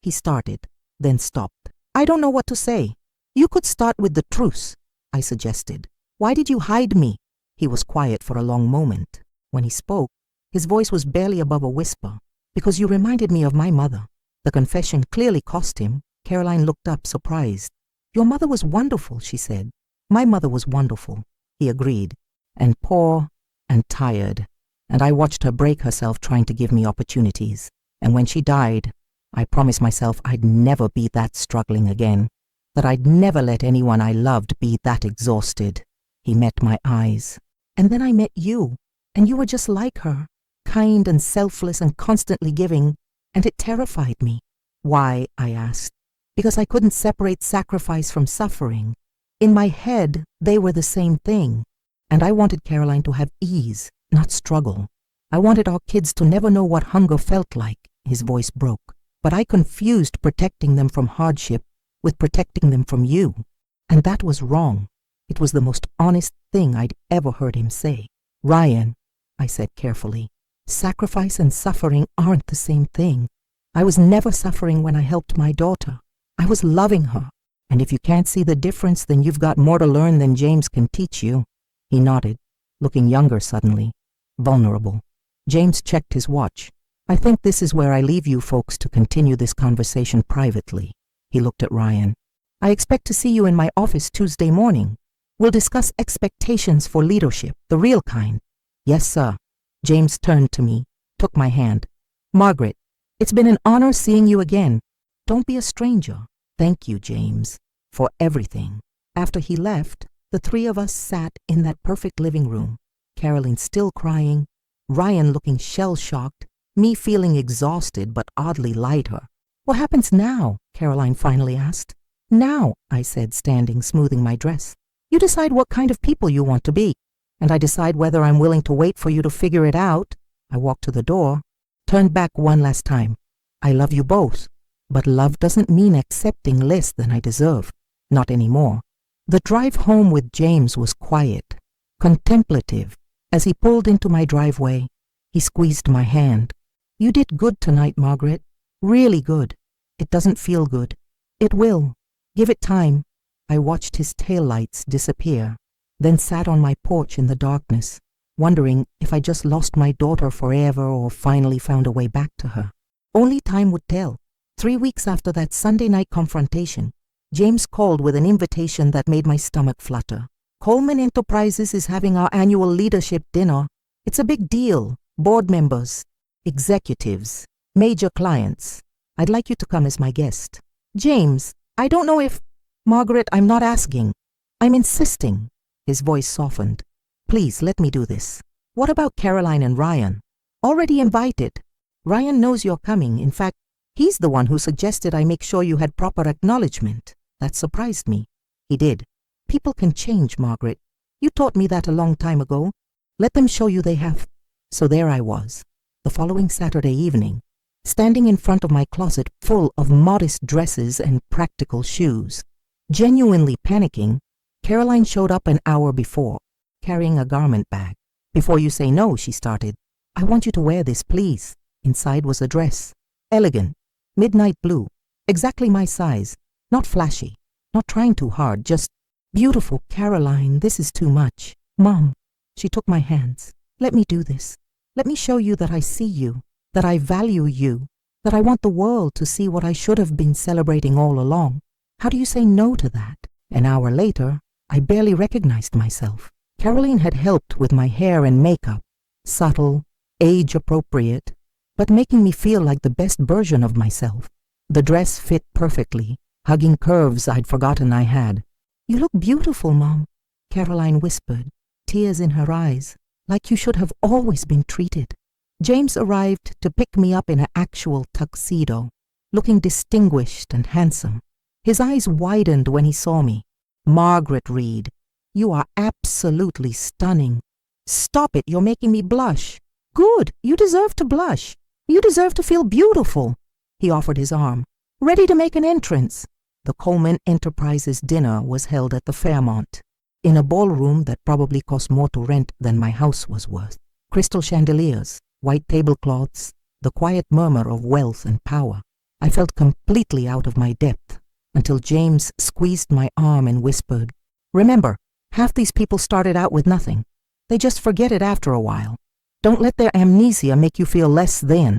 he started, then stopped. I don't know what to say. You could start with the truth, I suggested. Why did you hide me? He was quiet for a long moment. When he spoke, his voice was barely above a whisper. Because you reminded me of my mother. The confession clearly cost him. Caroline looked up, surprised. Your mother was wonderful, she said. My mother was wonderful, he agreed. And poor and tired. And I watched her break herself trying to give me opportunities. And when she died, I promised myself I'd never be that struggling again. That I'd never let anyone I loved be that exhausted. He met my eyes. And then I met you. And you were just like her. Kind and selfless and constantly giving. And it terrified me. Why? I asked. Because I couldn't separate sacrifice from suffering. In my head, they were the same thing. And I wanted Caroline to have ease, not struggle. I wanted our kids to never know what hunger felt like. His voice broke. But I confused protecting them from hardship with protecting them from you. And that was wrong. It was the most honest thing I'd ever heard him say. Ryan, I said carefully, sacrifice and suffering aren't the same thing. I was never suffering when I helped my daughter. I was loving her. And if you can't see the difference, then you've got more to learn than James can teach you. He nodded, looking younger suddenly, vulnerable. James checked his watch. I think this is where I leave you folks to continue this conversation privately. He looked at Ryan. I expect to see you in my office Tuesday morning. We'll discuss expectations for leadership, the real kind. Yes, sir. James turned to me, took my hand. Margaret, it's been an honor seeing you again. Don't be a stranger. Thank you, James, for everything. After he left, the 3 of us sat in that perfect living room. Caroline still crying, Ryan looking shell-shocked, me feeling exhausted but oddly lighter. What happens now? Caroline finally asked. Now, I said, standing, smoothing my dress. You decide what kind of people you want to be, and I decide whether I'm willing to wait for you to figure it out. I walked to the door, turned back one last time. I love you both, but love doesn't mean accepting less than I deserve. Not anymore. The drive home with James was quiet, contemplative. As he pulled into my driveway, he squeezed my hand. You did good tonight, Margaret. Really good. It doesn't feel good. It will. Give it time. I watched his taillights disappear, then sat on my porch in the darkness, wondering if I just lost my daughter forever or finally found a way back to her. Only time would tell. 3 weeks after that Sunday night confrontation, James called with an invitation that made my stomach flutter. Coleman Enterprises is having our annual leadership dinner. It's a big deal. Board members, executives, major clients. I'd like you to come as my guest. James, I don't know if... Margaret, I'm not asking. I'm insisting. His voice softened. Please, let me do this. What about Caroline and Ryan? Already invited. Ryan knows you're coming. In fact, he's the one who suggested I make sure you had proper acknowledgement. That surprised me. He did. People can change, Margaret. You taught me that a long time ago. Let them show you they have. So there I was. The following Saturday evening, standing in front of my closet full of modest dresses and practical shoes. Genuinely panicking, Caroline showed up an hour before, carrying a garment bag. "Before you say no," she started, "I want you to wear this, please." Inside was a dress. Elegant, midnight blue, exactly my size, not flashy, not trying too hard, just beautiful. "Caroline, this is too much." "Mom," she took my hands, "let me do this. Let me show you that I see you, that I value you, that I want the world to see what I should have been celebrating all along. How do you say no to that?" An hour later, I barely recognized myself. Caroline had helped with my hair and makeup, subtle, age-appropriate, but making me feel like the best version of myself. The dress fit perfectly, hugging curves I'd forgotten I had. "You look beautiful, Mom," Caroline whispered, tears in her eyes, "like you should have always been treated." James arrived to pick me up in an actual tuxedo, looking distinguished and handsome. His eyes widened when he saw me. "Margaret Reed, you are absolutely stunning." "Stop it, you're making me blush." "Good, you deserve to blush. You deserve to feel beautiful." He offered his arm, ready to make an entrance. The Coleman Enterprises dinner was held at the Fairmont, in a ballroom that probably cost more to rent than my house was worth. Crystal chandeliers, white tablecloths, the quiet murmur of wealth and power. I felt completely out of my depth until James squeezed my arm and whispered, "Remember, half these people started out with nothing. They just forget it after a while. Don't let their amnesia make you feel less than."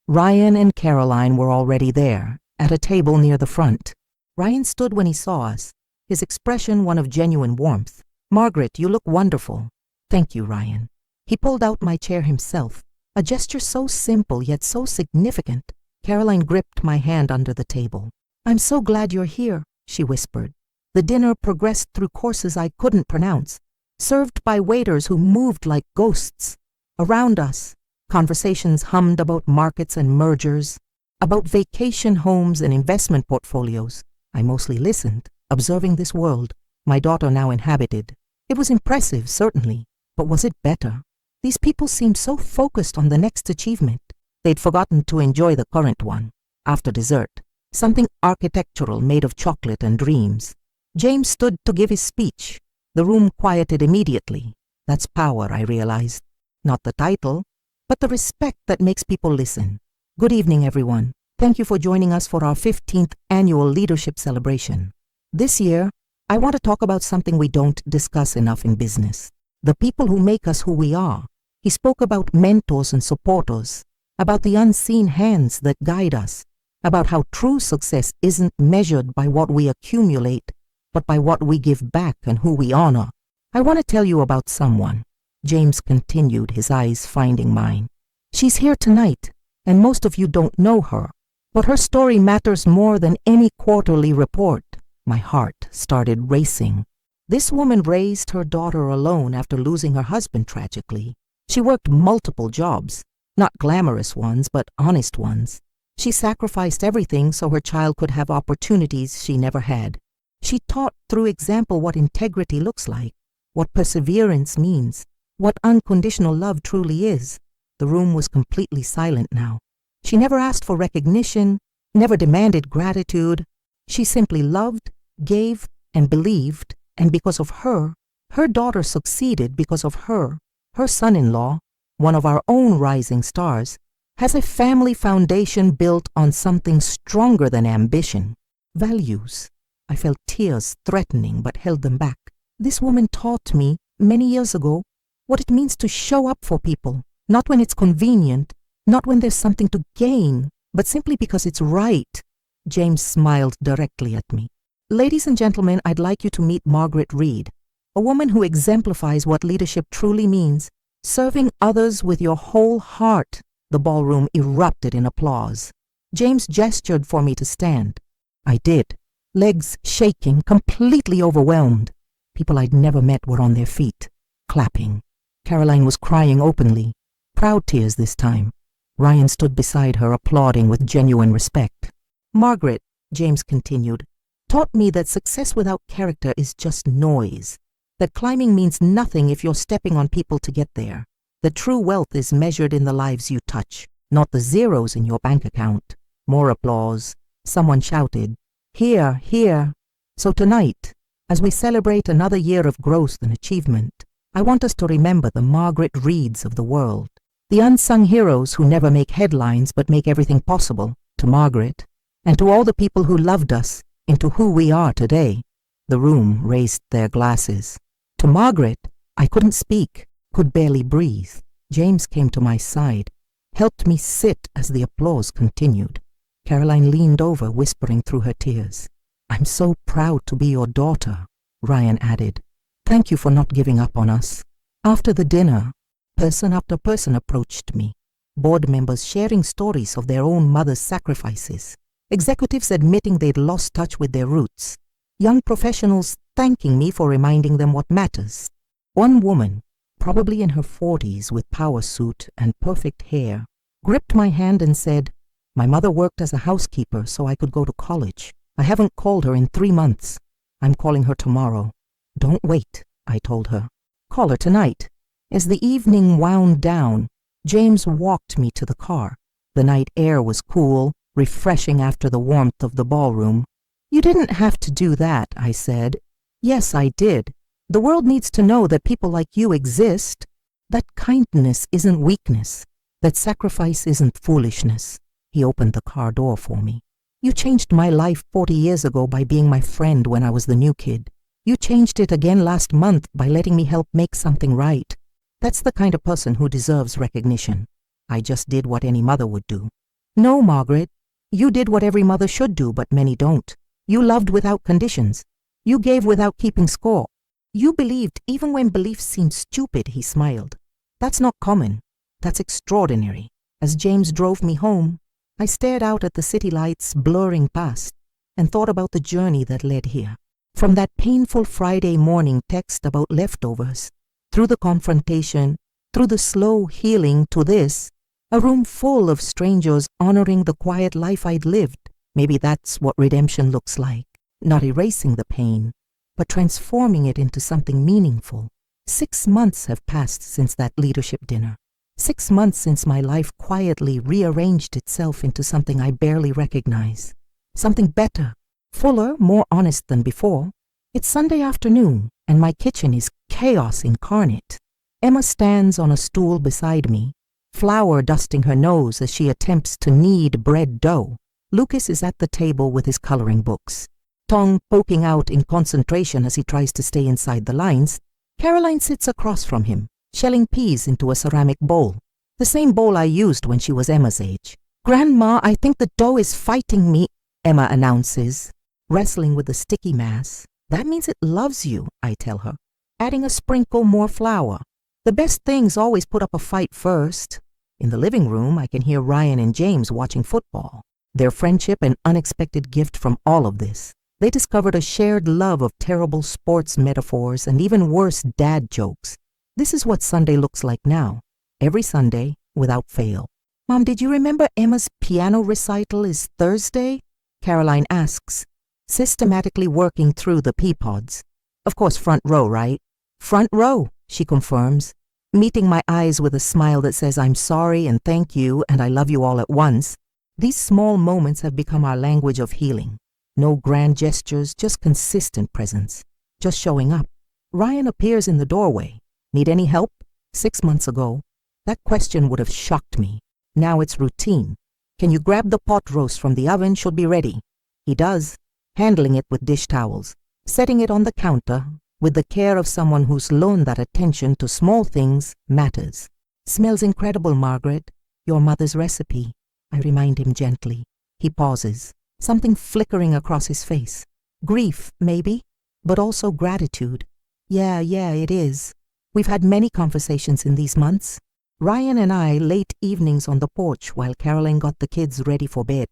Ryan and Caroline were already there, at a table near the front. Ryan stood when he saw us, his expression one of genuine warmth. "Margaret, you look wonderful." "Thank you, Ryan." He pulled out my chair himself, a gesture so simple yet so significant. Caroline gripped my hand under the table. "I'm so glad you're here," she whispered. The dinner progressed through courses I couldn't pronounce, served by waiters who moved like ghosts. Around us, conversations hummed about markets and mergers, about vacation homes and investment portfolios. I mostly listened, observing this world my daughter now inhabited. It was impressive, certainly, but was it better? These people seemed so focused on the next achievement, they'd forgotten to enjoy the current one. After dessert, something architectural made of chocolate and dreams, James stood to give his speech. The room quieted immediately. That's power, I realized. Not the title, but the respect that makes people listen. "Good evening, everyone. Thank you for joining us for our 15th annual leadership celebration. This year, I want to talk about something we don't discuss enough in business. The people who make us who we are." He spoke about mentors and supporters, about the unseen hands that guide us, about how true success isn't measured by what we accumulate, but by what we give back and who we honor. "I want to tell you about someone," James continued, his eyes finding mine. "She's here tonight, and most of you don't know her, but her story matters more than any quarterly report." My heart started racing. This woman raised her daughter alone after losing her husband tragically. She worked multiple jobs, not glamorous ones, but honest ones. She sacrificed everything so her child could have opportunities she never had. She taught through example what integrity looks like, what perseverance means, what unconditional love truly is. The room was completely silent now. She never asked for recognition, never demanded gratitude. She simply loved, gave, and believed, and because of her, her daughter succeeded. Because of her, her son-in-law, one of our own rising stars, has a family foundation built on something stronger than ambition. Values. I felt tears threatening but held them back. This woman taught me, many years ago, what it means to show up for people, not when it's convenient, not when there's something to gain, but simply because it's right. James smiled directly at me. "Ladies and gentlemen, I'd like you to meet Margaret Reed, a woman who exemplifies what leadership truly means, serving others with your whole heart." The ballroom erupted in applause. James gestured for me to stand. I did, legs shaking, completely overwhelmed. People I'd never met were on their feet, clapping. Caroline was crying openly, proud tears this time. Ryan stood beside her, applauding with genuine respect. "Margaret," James continued, "taught me that success without character is just noise, that climbing means nothing if you're stepping on people to get there. The true wealth is measured in the lives you touch, not the zeros in your bank account. More applause. Someone shouted, "Here, here." So tonight, as we celebrate another year of growth and achievement, I want us to remember the Margaret Reeds of the world, the unsung heroes who never make headlines but make everything possible. To Margaret, and to all the people who loved us into who we are today. The room raised their glasses. To Margaret, I couldn't speak, could barely breathe. James came to my side, helped me sit as the applause continued. Caroline leaned over, whispering through her tears. "I'm so proud to be your daughter," Ryan added. "Thank you for not giving up on us." After the dinner, person after person approached me. Board members sharing stories of their own mother's sacrifices. Executives admitting they'd lost touch with their roots. Young professionals thanking me for reminding them what matters. One woman, probably in her 40s with power suit and perfect hair, gripped my hand and said, "My mother worked as a housekeeper so I could go to college. I haven't called her in 3 months. I'm calling her tomorrow." "Don't wait," I told her. "Call her tonight." As the evening wound down, James walked me to the car. The night air was cool, refreshing after the warmth of the ballroom. "You didn't have to do that," I said. "Yes, I did. The world needs to know that people like you exist, that kindness isn't weakness, that sacrifice isn't foolishness." He opened the car door for me. "You changed my life 40 years ago by being my friend when I was the new kid. You changed it again last month by letting me help make something right. That's the kind of person who deserves recognition." I just did what any mother would do. "No, Margaret, you did what every mother should do, but many don't. You loved without conditions. You gave without keeping score. You believed even when beliefs seemed stupid," he smiled. "That's not common. That's extraordinary." As James drove me home, I stared out at the city lights blurring past and thought about the journey that led here. From that painful Friday morning text about leftovers, through the confrontation, through the slow healing to this, a room full of strangers honoring the quiet life I'd lived. Maybe that's what redemption looks like. Not erasing the pain, but transforming it into something meaningful. 6 months have passed since that leadership dinner. 6 months since my life quietly rearranged itself into something I barely recognize. Something better, fuller, more honest than before. It's Sunday afternoon, and my kitchen is chaos incarnate. Emma stands on a stool beside me, flour dusting her nose as she attempts to knead bread dough. Lucas is at the table with his coloring books, tongue poking out in concentration as he tries to stay inside the lines. Caroline sits across from him, shelling peas into a ceramic bowl, the same bowl I used when she was Emma's age. "Grandma, I think the dough is fighting me," Emma announces, wrestling with the sticky mass. "That means it loves you," I tell her, adding a sprinkle more flour. The best things always put up a fight first. In the living room, I can hear Ryan and James watching football. Their friendship an unexpected gift from all of this. They discovered a shared love of terrible sports metaphors and even worse dad jokes. This is what Sunday looks like now. Every Sunday, without fail. "Mom, did you remember Emma's piano recital is Thursday?" Caroline asks, systematically working through the pea pods. "Of course, front row, right?" "Front row," she confirms, meeting my eyes with a smile that says I'm sorry and thank you and I love you all at once. These small moments have become our language of healing. No grand gestures, just consistent presence. Just showing up. Ryan appears in the doorway. "Need any help?" 6 months ago, that question would have shocked me. Now it's routine. "Can you grab the pot roast from the oven? Should be ready." He does, handling it with dish towels, setting it on the counter with the care of someone who's learned that attention to small things matters. "Smells incredible, Margaret. Your mother's recipe," I remind him gently. He pauses, something flickering across his face. Grief, maybe, but also gratitude. Yeah, it is. We've had many conversations in these months. Ryan and I late evenings on the porch while Caroline got the kids ready for bed.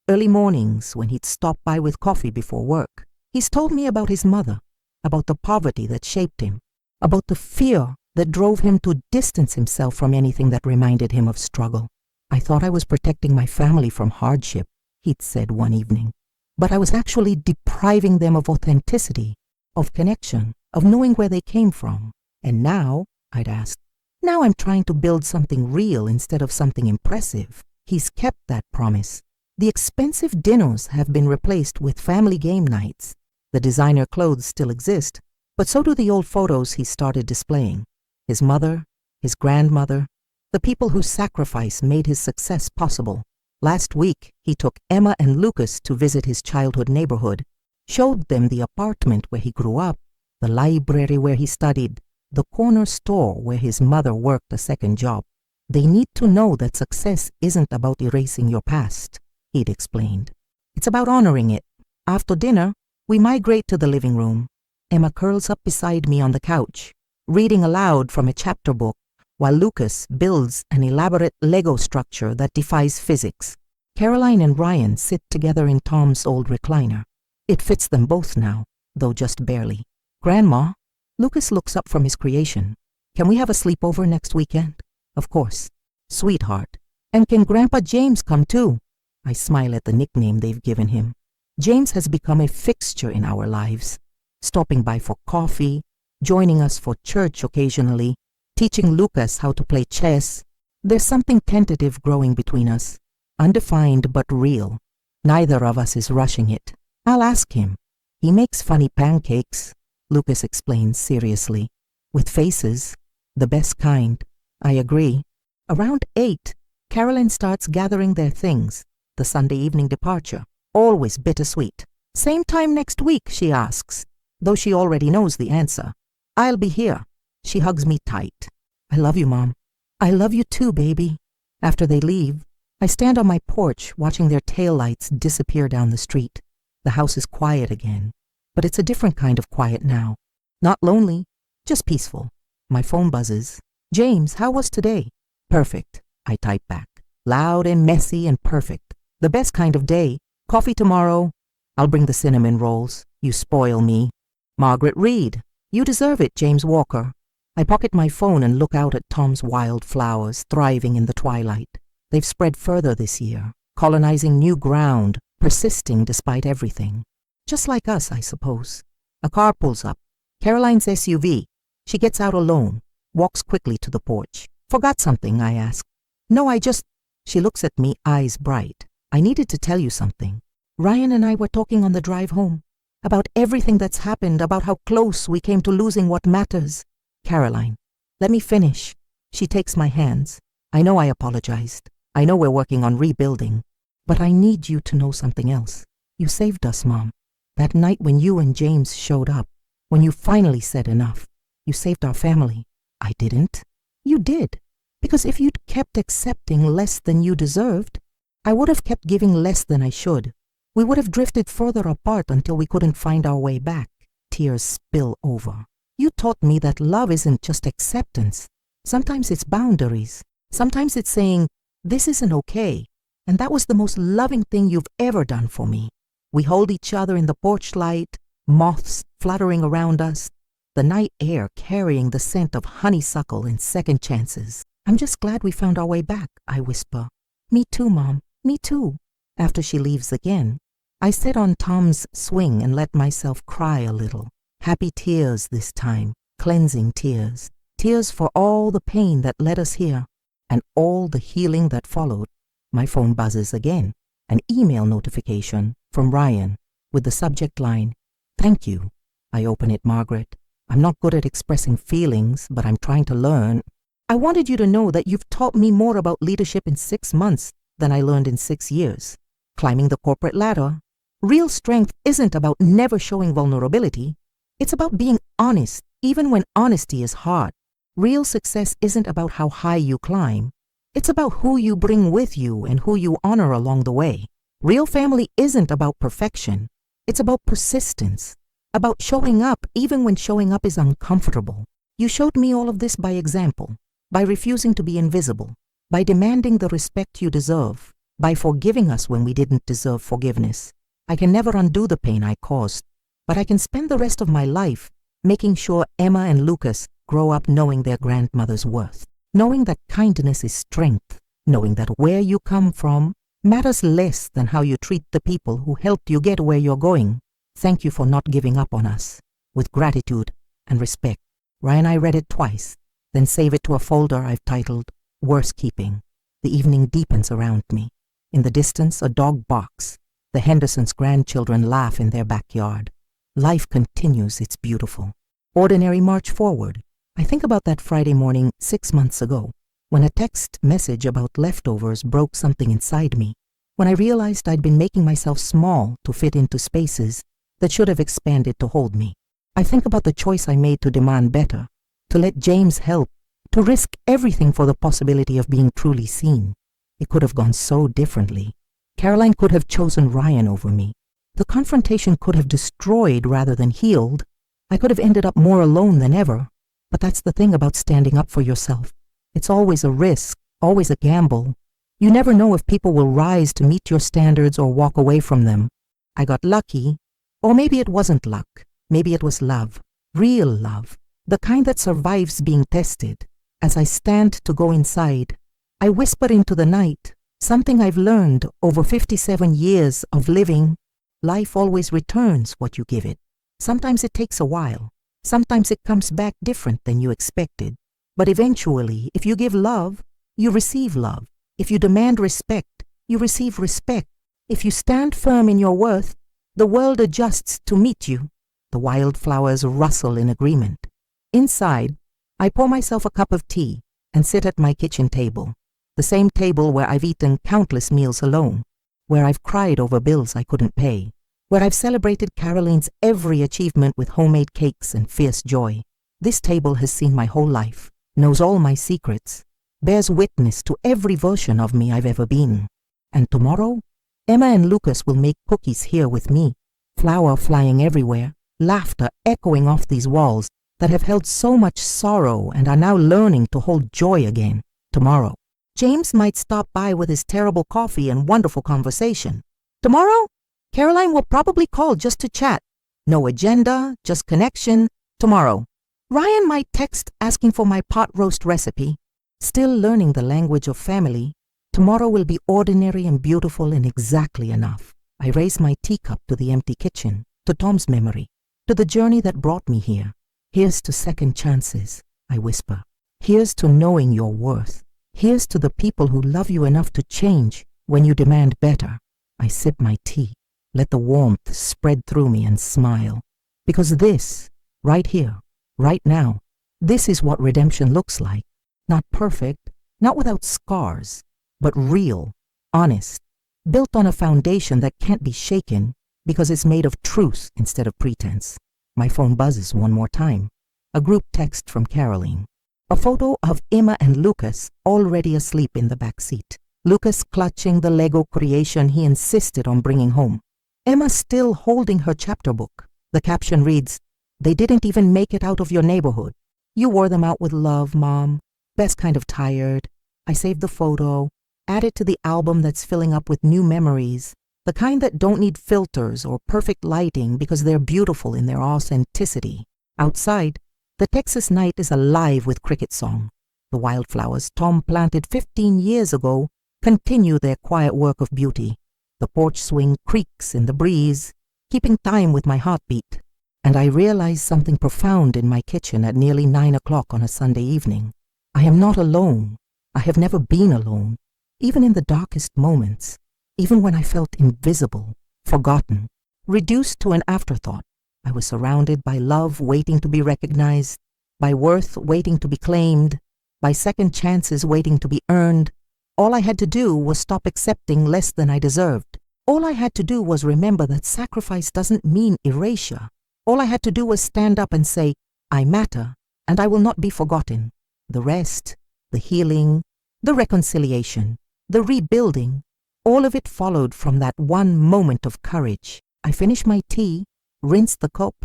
Early mornings when he'd stop by with coffee before work. He's told me about his mother, about the poverty that shaped him, about the fear that drove him to distance himself from anything that reminded him of struggle. "I thought I was protecting my family from hardship," he'd said one evening, "but I was actually depriving them of authenticity, of connection, of knowing where they came from. And now," I'd asked, "now I'm trying to build something real instead of something impressive." He's kept that promise. The expensive dinners have been replaced with family game nights. The designer clothes still exist, but so do the old photos he started displaying. His mother, his grandmother, the people whose sacrifice made his success possible. Last week, he took Emma and Lucas to visit his childhood neighborhood, showed them the apartment where he grew up, the library where he studied, the corner store where his mother worked a second job. They need to know that success isn't about erasing your past, he'd explained. It's about honoring it. After dinner, we migrate to the living room. Emma curls up beside me on the couch, reading aloud from a chapter book, while Lucas builds an elaborate Lego structure that defies physics. Caroline and Ryan sit together in Tom's old recliner. It fits them both now, though just barely. Grandma, Lucas looks up from his creation. Can we have a sleepover next weekend? Of course. Sweetheart. And can Grandpa James come too? I smile at the nickname they've given him. James has become a fixture in our lives, stopping by for coffee, joining us for church occasionally, teaching Lucas how to play chess. There's something tentative growing between us, undefined but real. Neither of us is rushing it. I'll ask him. He makes funny pancakes, Lucas explains seriously, with faces, the best kind. I agree. Around 8, Carolyn starts gathering their things, the Sunday evening departure, always bittersweet. Same time next week, she asks, though she already knows the answer. I'll be here. She hugs me tight. I love you, Mom. I love you too, baby. After they leave, I stand on my porch watching their taillights disappear down the street. The house is quiet again, but it's a different kind of quiet now. Not lonely, just peaceful. My phone buzzes. James, how was today? Perfect, I type back. Loud and messy and perfect. The best kind of day. Coffee tomorrow. I'll bring the cinnamon rolls. You spoil me. Margaret Reed. You deserve it, James Walker. I pocket my phone and look out at Tom's wild flowers thriving in the twilight. They've spread further this year, colonizing new ground, persisting despite everything. Just like us, I suppose. A car pulls up. Caroline's SUV. She gets out alone, walks quickly to the porch. Forgot something, I ask. No, I just... She looks at me, eyes bright. I needed to tell you something. Ryan and I were talking on the drive home about everything that's happened, about how close we came to losing what matters. Caroline, let me finish. She takes my hands. I know I apologized. I know we're working on rebuilding. But I need you to know something else. You saved us, Mom. That night when you and James showed up, when you finally said enough, you saved our family. I didn't. You did. Because if you'd kept accepting less than you deserved, I would have kept giving less than I should. We would have drifted further apart until we couldn't find our way back. Tears spill over. You taught me that love isn't just acceptance. Sometimes it's boundaries. Sometimes it's saying, this isn't okay. And that was the most loving thing you've ever done for me. We hold each other in the porch light, moths fluttering around us, the night air carrying the scent of honeysuckle and second chances. I'm just glad we found our way back, I whisper. Me too, Mom. Me too. After she leaves again, I sit on Tom's swing and let myself cry a little. Happy tears this time, cleansing tears. Tears for all the pain that led us here, and all the healing that followed. My phone buzzes again, an email notification from Ryan with the subject line, "Thank you." I open it, Margaret. I'm not good at expressing feelings, but I'm trying to learn. I wanted you to know that you've taught me more about leadership in 6 months than I learned in 6 years. Climbing the corporate ladder. Real strength isn't about never showing vulnerability. It's about being honest, even when honesty is hard. Real success isn't about how high you climb. It's about who you bring with you and who you honor along the way. Real family isn't about perfection. It's about persistence, about showing up even when showing up is uncomfortable. You showed me all of this by example, by refusing to be invisible, by demanding the respect you deserve, by forgiving us when we didn't deserve forgiveness. I can never undo the pain I caused, but I can spend the rest of my life making sure Emma and Lucas grow up knowing their grandmother's worth, knowing that kindness is strength, knowing that where you come from matters less than how you treat the people who helped you get where you're going. Thank you for not giving up on us. With gratitude and respect. Ryan, I read it twice, then save it to a folder I've titled Worst Keeping. The evening deepens around me. In the distance, a dog barks. The Hendersons' grandchildren laugh in their backyard. Life continues, it's beautiful. Ordinary march forward. I think about that Friday morning 6 months ago, when a text message about leftovers broke something inside me, when I realized I'd been making myself small to fit into spaces that should have expanded to hold me. I think about the choice I made to demand better, to let James help, to risk everything for the possibility of being truly seen. It could have gone so differently. Caroline could have chosen Ryan over me. The confrontation could have destroyed rather than healed. I could have ended up more alone than ever. But that's the thing about standing up for yourself. It's always a risk, always a gamble. You never know if people will rise to meet your standards or walk away from them. I got lucky, or maybe it wasn't luck. Maybe it was love, real love, the kind that survives being tested. As I stand to go inside, I whisper into the night, something I've learned over 57 years of living. Life always returns what you give it. Sometimes it takes a while. Sometimes it comes back different than you expected. But eventually, if you give love, you receive love. If you demand respect, you receive respect. If you stand firm in your worth, the world adjusts to meet you. The wildflowers rustle in agreement. Inside, I pour myself a cup of tea and sit at my kitchen table, the same table where I've eaten countless meals alone, where I've cried over bills I couldn't pay, where I've celebrated Caroline's every achievement with homemade cakes and fierce joy. This table has seen my whole life, knows all my secrets, bears witness to every version of me I've ever been. And tomorrow, Emma and Lucas will make cookies here with me, flour flying everywhere, laughter echoing off these walls that have held so much sorrow and are now learning to hold joy again. Tomorrow, James might stop by with his terrible coffee and wonderful conversation. Tomorrow, Caroline will probably call just to chat. No agenda, just connection. Tomorrow, Ryan might text asking for my pot roast recipe. Still learning the language of family, tomorrow will be ordinary and beautiful and exactly enough. I raise my teacup to the empty kitchen, to Tom's memory, to the journey that brought me here. Here's to second chances, I whisper. Here's to knowing your worth. Here's to the people who love you enough to change when you demand better. I sip my tea, let the warmth spread through me and smile. Because this, right here, right now, this is what redemption looks like. Not perfect, not without scars, but real, honest, built on a foundation that can't be shaken because it's made of truth instead of pretense. My phone buzzes one more time. A group text from Caroline. A photo of Emma and Lucas already asleep in the back seat. Lucas clutching the Lego creation he insisted on bringing home. Emma still holding her chapter book. The caption reads, "They didn't even make it out of your neighborhood. You wore them out with love, Mom. Best kind of tired." I saved the photo, add it to the album that's filling up with new memories, the kind that don't need filters or perfect lighting because they're beautiful in their authenticity. Outside, the Texas night is alive with cricket song. The wildflowers Tom planted 15 years ago continue their quiet work of beauty. The porch swing creaks in the breeze, keeping time with my heartbeat. And I realize something profound in my kitchen at nearly 9 o'clock on a Sunday evening. I am not alone. I have never been alone, even in the darkest moments, even when I felt invisible, forgotten, reduced to an afterthought. I was surrounded by love waiting to be recognized, by worth waiting to be claimed, by second chances waiting to be earned. All I had to do was stop accepting less than I deserved. All I had to do was remember that sacrifice doesn't mean erasure. All I had to do was stand up and say, I matter, and I will not be forgotten. The rest, the healing, the reconciliation, the rebuilding, all of it followed from that one moment of courage. I finish my tea, rinse the cup,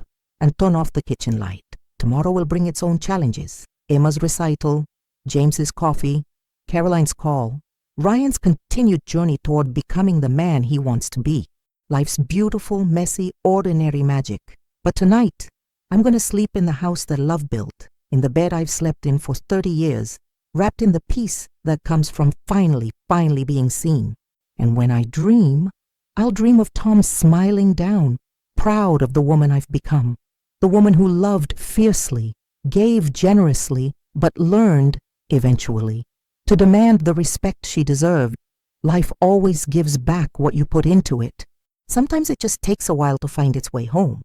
and turn off the kitchen light. Tomorrow will bring its own challenges. Emma's recital, James's coffee, Caroline's call, Ryan's continued journey toward becoming the man he wants to be. Life's beautiful, messy, ordinary magic. But tonight, I'm going to sleep in the house that love built, in the bed I've slept in for 30 years, wrapped in the peace that comes from finally being seen. And when I dream, I'll dream of Tom smiling down, proud of the woman I've become, the woman who loved fiercely, gave generously, but learned, eventually, to demand the respect she deserved. Life always gives back what you put into it. Sometimes it just takes a while to find its way home.